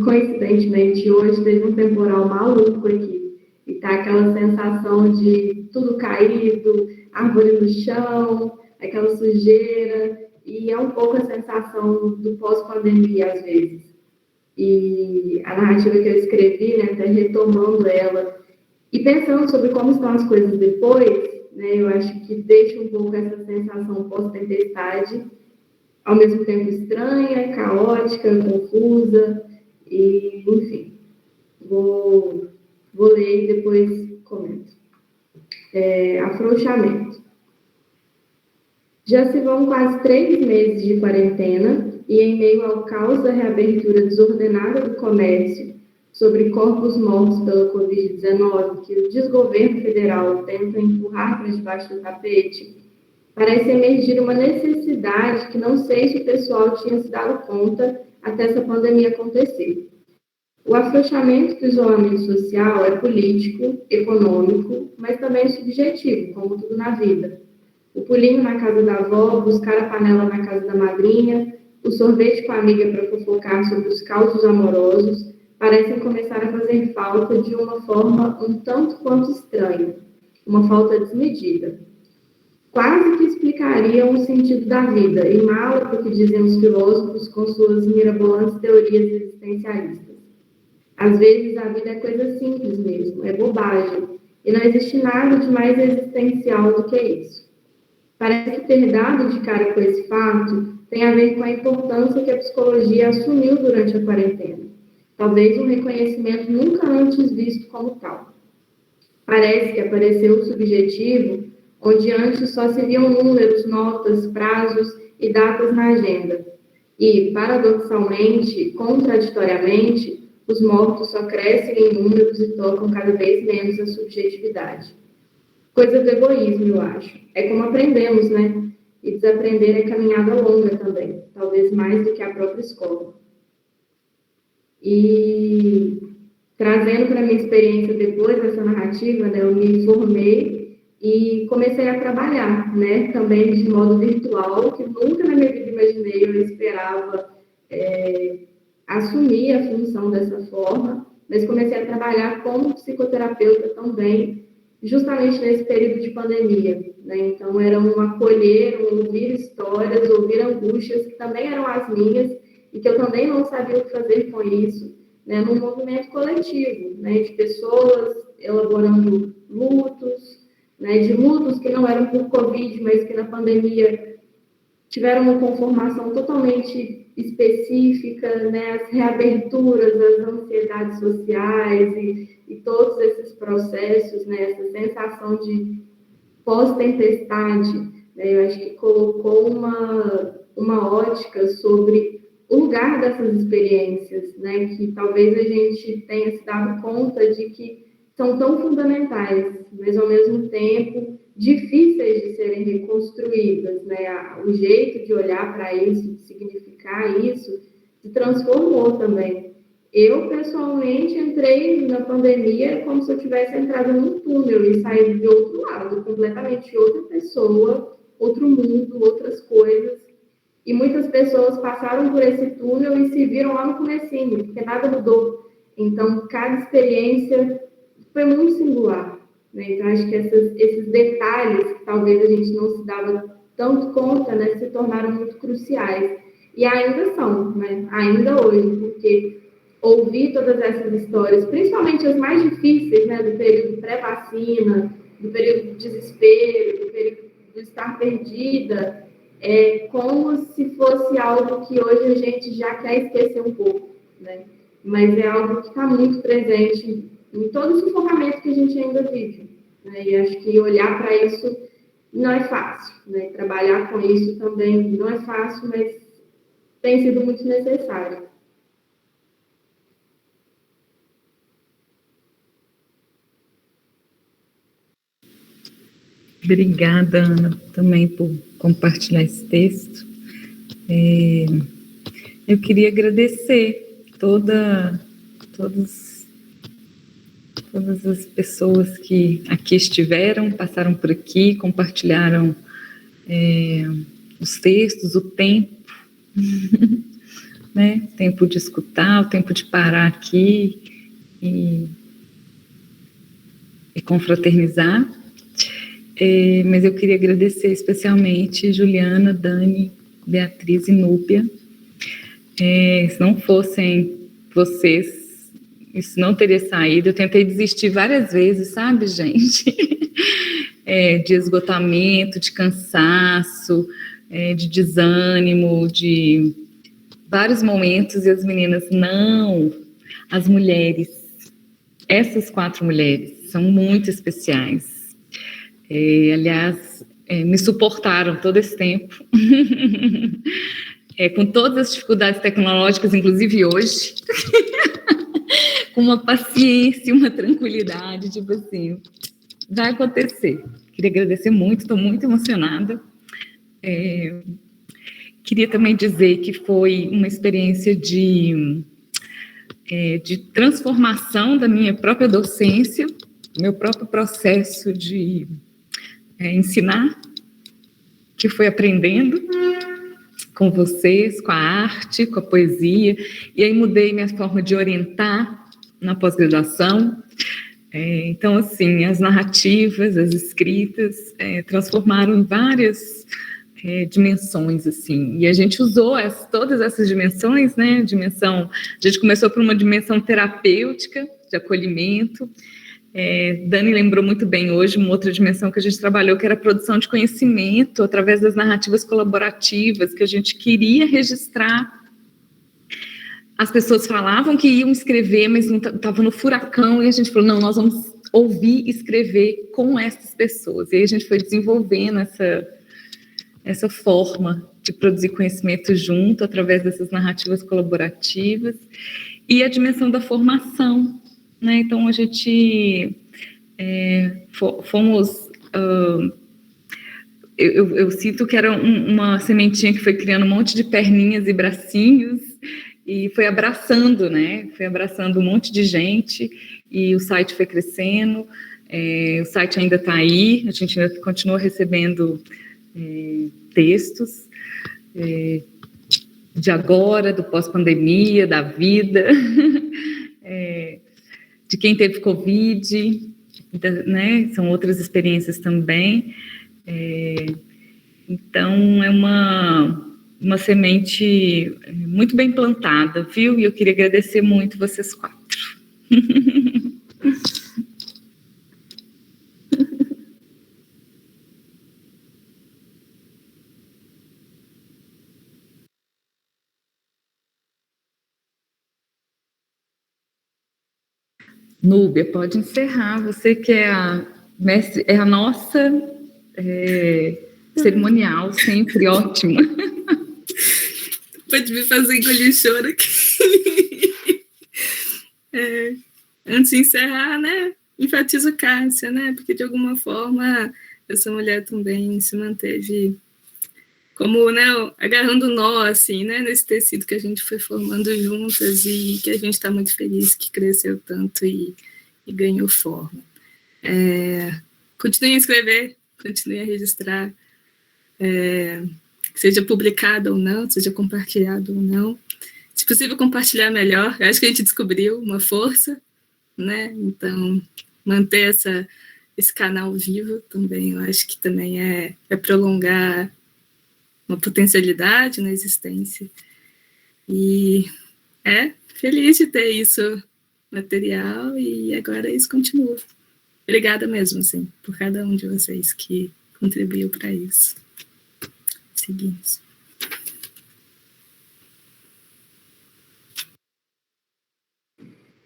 coincidentemente, hoje teve um temporal maluco aqui. E tá aquela sensação de tudo caído, árvore no chão, aquela sujeira. E é um pouco a sensação do pós-pandemia, às vezes. E a narrativa que eu escrevi, né? Até retomando ela, e pensando sobre como estão as coisas depois, né, eu acho que deixa um pouco essa sensação pós-tempestade, ao mesmo tempo estranha, caótica, confusa, e, enfim, vou ler e depois comento. Afrouxamento. Já se vão quase 3 meses de quarentena e, em meio ao caos da reabertura desordenada do comércio, sobre corpos mortos pela Covid-19, que o desgoverno federal tenta empurrar para debaixo do tapete, parece emergir uma necessidade que não sei se o pessoal tinha se dado conta até essa pandemia acontecer. O afrouxamento do isolamento social é político, econômico, mas também subjetivo, como tudo na vida. O pulinho na casa da avó, buscar a panela na casa da madrinha, o sorvete com a amiga para fofocar sobre os causos amorosos, parecem começar a fazer falta de uma forma um tanto quanto estranha, uma falta desmedida. Quase que explicariam o sentido da vida, e mala para o que dizem os filósofos com suas mirabolantes teorias existencialistas. Às vezes a vida é coisa simples mesmo, é bobagem, e não existe nada de mais existencial do que isso. Parece que ter dado de cara com esse fato tem a ver com a importância que a psicologia assumiu durante a quarentena. Talvez um reconhecimento nunca antes visto como tal. Parece que apareceu o subjetivo onde antes só se viam números, notas, prazos e datas na agenda. E, paradoxalmente, contraditoriamente, os mortos só crescem em números e tocam cada vez menos a subjetividade. Coisa do egoísmo, eu acho. É como aprendemos, né? E desaprender é caminhada longa também, talvez mais do que a própria escola. E trazendo para a minha experiência depois dessa narrativa, né, eu me formei e comecei a trabalhar, né, também de modo virtual, que nunca na minha vida imaginei, eu esperava assumir a função dessa forma, mas comecei a trabalhar como psicoterapeuta também, justamente nesse período de pandemia, né? Então, era um acolher, um ouvir histórias, ouvir angústias que também eram as minhas e que eu também não sabia o que fazer com isso, né? Num movimento coletivo, né? De pessoas elaborando lutos, né? De lutos que não eram por Covid, mas que na pandemia tiveram uma conformação totalmente específica, né? As reaberturas, as ansiedades sociais e todos esses processos, né? Essa sensação de pós-tempestade, né? Eu acho que colocou uma ótica sobre o lugar dessas experiências, né? Que talvez a gente tenha se dado conta de que são tão fundamentais, mas ao mesmo tempo difíceis de serem reconstruídas, né? O jeito de olhar para isso, de significar isso, se transformou também. Eu, pessoalmente, entrei na pandemia como se eu tivesse entrado num túnel e saído de outro lado, completamente outra pessoa, outro mundo, outras coisas. E muitas pessoas passaram por esse túnel e se viram lá no comecinho, porque nada mudou. Então, cada experiência foi muito singular, né? Então, acho que esses detalhes que talvez a gente não se dava tanto conta, né, se tornaram muito cruciais. E ainda são, né? Ainda hoje, porque ouvir todas essas histórias, principalmente as mais difíceis, né, do período pré-vacina, do período de desespero, do período de estar perdida, é como se fosse algo que hoje a gente já quer esquecer um pouco, né? Mas é algo que está muito presente em todo o sufocamento que a gente ainda vive, né? E acho que olhar para isso não é fácil, né? Trabalhar com isso também não é fácil, mas tem sido muito necessário. Obrigada, Ana, também por compartilhar esse texto. Eu queria agradecer todas as pessoas que aqui estiveram, passaram por aqui, compartilharam os textos, o tempo, né? O tempo de escutar, o tempo de parar aqui e confraternizar. Mas eu queria agradecer especialmente Juliana, Dani, Beatriz e Núbia. Se não fossem vocês, isso não teria saído. Eu tentei desistir várias vezes, sabe, gente? De esgotamento, de cansaço, de desânimo, de vários momentos, e as meninas, não. As mulheres, essas 4 mulheres, são muito especiais. Aliás, me suportaram todo esse tempo, com todas as dificuldades tecnológicas, inclusive hoje, com uma paciência, uma tranquilidade, tipo assim, vai acontecer. Queria agradecer muito, estou muito emocionada. Queria também dizer que foi uma experiência de transformação da minha própria docência, meu próprio processo de ensinar, que foi aprendendo com vocês, com a arte, com a poesia, e aí mudei minha forma de orientar na pós-graduação. Então, assim, as narrativas, as escritas transformaram em várias dimensões, assim, e a gente usou todas essas dimensões, né? A gente começou por uma dimensão terapêutica, de acolhimento. Dani lembrou muito bem hoje uma outra dimensão que a gente trabalhou, que era a produção de conhecimento através das narrativas colaborativas, que a gente queria registrar. As pessoas falavam que iam escrever, mas não estavam no furacão, e a gente falou, não, nós vamos ouvir e escrever com essas pessoas. E aí a gente foi desenvolvendo essa forma de produzir conhecimento junto, através dessas narrativas colaborativas, e a dimensão da formação, né? Então, a gente fomos... Eu sinto que era uma sementinha que foi criando um monte de perninhas e bracinhos, e foi abraçando, né? Foi abraçando um monte de gente, e o site foi crescendo, o site ainda está aí, a gente ainda continua recebendo textos de agora, do pós-pandemia, da vida, de quem teve Covid, né? São outras experiências também. Então, é uma semente muito bem plantada, viu? E eu queria agradecer muito vocês 4. Núbia, pode encerrar. Você que é a mestre, é a nossa cerimonial, sempre ótima. Pode me fazer engolir choro aqui. Antes de encerrar, né, enfatizo Cássia, né, porque de alguma forma essa mulher também se manteve como, né, agarrando nó, assim, né, nesse tecido que a gente foi formando juntas e que a gente está muito feliz que cresceu tanto e ganhou forma. Continue a escrever, continue a registrar, seja publicado ou não, seja compartilhado ou não. Se possível, compartilhar melhor. Eu acho que a gente descobriu uma força, né? Então, manter esse canal vivo também, eu acho que também é prolongar uma potencialidade na existência. E feliz de ter isso material, e agora isso continua. Obrigada mesmo, assim, por cada um de vocês que contribuiu para isso. Seguimos.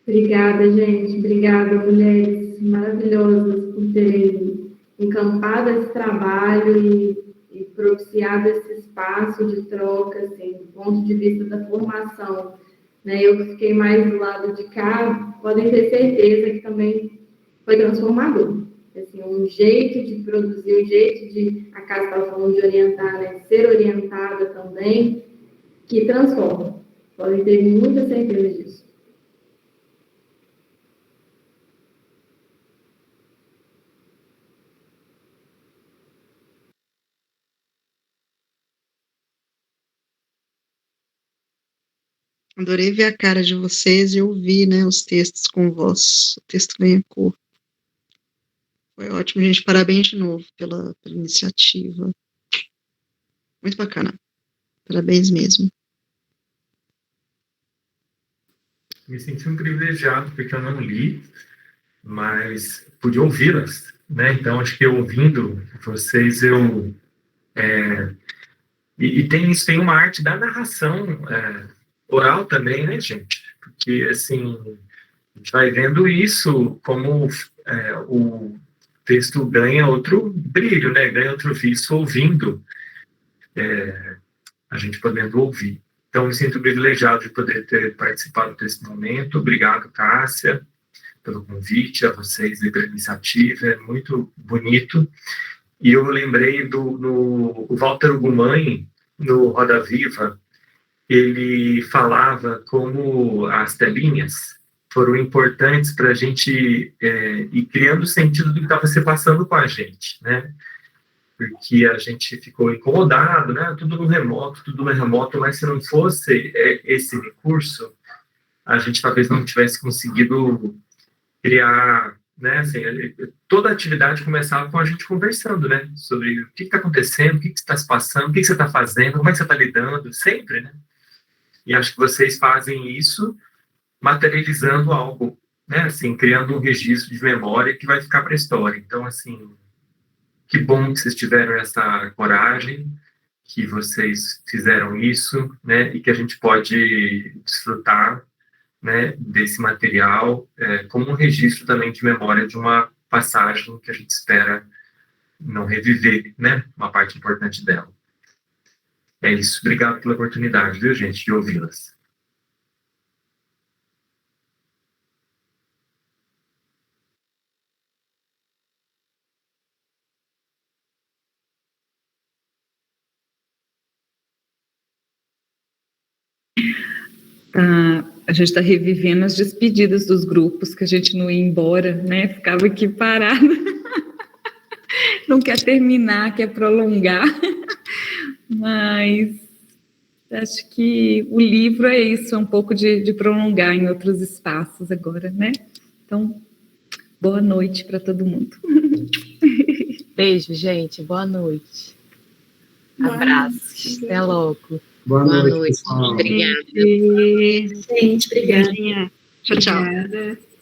Obrigada, gente. Obrigada, mulheres maravilhosas, por terem encampado esse trabalho e propiciado esse espaço de troca, assim, do ponto de vista da formação. Né? Eu que fiquei mais do lado de cá, podem ter certeza que também foi transformador. Assim, um jeito de produzir, um jeito de, a Cássia estava falando de orientar, né? Ser orientada também, que transforma. Podem ter muita certeza disso. Adorei ver a cara de vocês e ouvir, né, os textos com voz. O texto ganha cor. Foi ótimo, gente. Parabéns de novo pela iniciativa. Muito bacana. Parabéns mesmo. Me senti um privilegiado, porque eu não li, mas pude ouvi-las, né? Então, acho que ouvindo vocês, tem uma arte da narração oral também, né, gente? Porque, assim, a gente vai vendo isso como o texto ganha outro brilho, né? Ganha outro viço ouvindo, a gente podendo ouvir. Então, me sinto privilegiado de poder ter participado desse momento. Obrigado, Cássia, pelo convite, a vocês e pela iniciativa. É muito bonito. E eu lembrei do Walter Ugumãe, no Roda Viva, ele falava como as telinhas foram importantes para a gente ir criando o sentido do que estava se passando com a gente, né? Porque a gente ficou incomodado, né? Tudo no remoto, mas se não fosse esse recurso, a gente talvez não tivesse conseguido criar, né? Assim, toda a atividade começava com a gente conversando, né? Sobre o que está acontecendo, o que está se passando, o que você está fazendo, como é que você está lidando, sempre, né? E acho que vocês fazem isso materializando algo, né? Assim, criando um registro de memória que vai ficar para a história. Então, assim, que bom que vocês tiveram essa coragem, que vocês fizeram isso, né? E que a gente pode desfrutar né, desse material, como um registro também de memória de uma passagem que a gente espera não reviver, né, uma parte importante dela. É isso. Obrigado pela oportunidade, viu, gente, de ouvi-las. A gente está revivendo as despedidas dos grupos, que a gente não ia embora, né? Ficava aqui parado. Não quer terminar, quer prolongar. Mas acho que o livro é isso, é um pouco de prolongar em outros espaços agora, né? Então, boa noite para todo mundo. Beijo, gente. Boa noite. Abraços. Até logo. Boa noite, pessoal. Obrigada. Gente, obrigada. Tchau, tchau. Obrigada.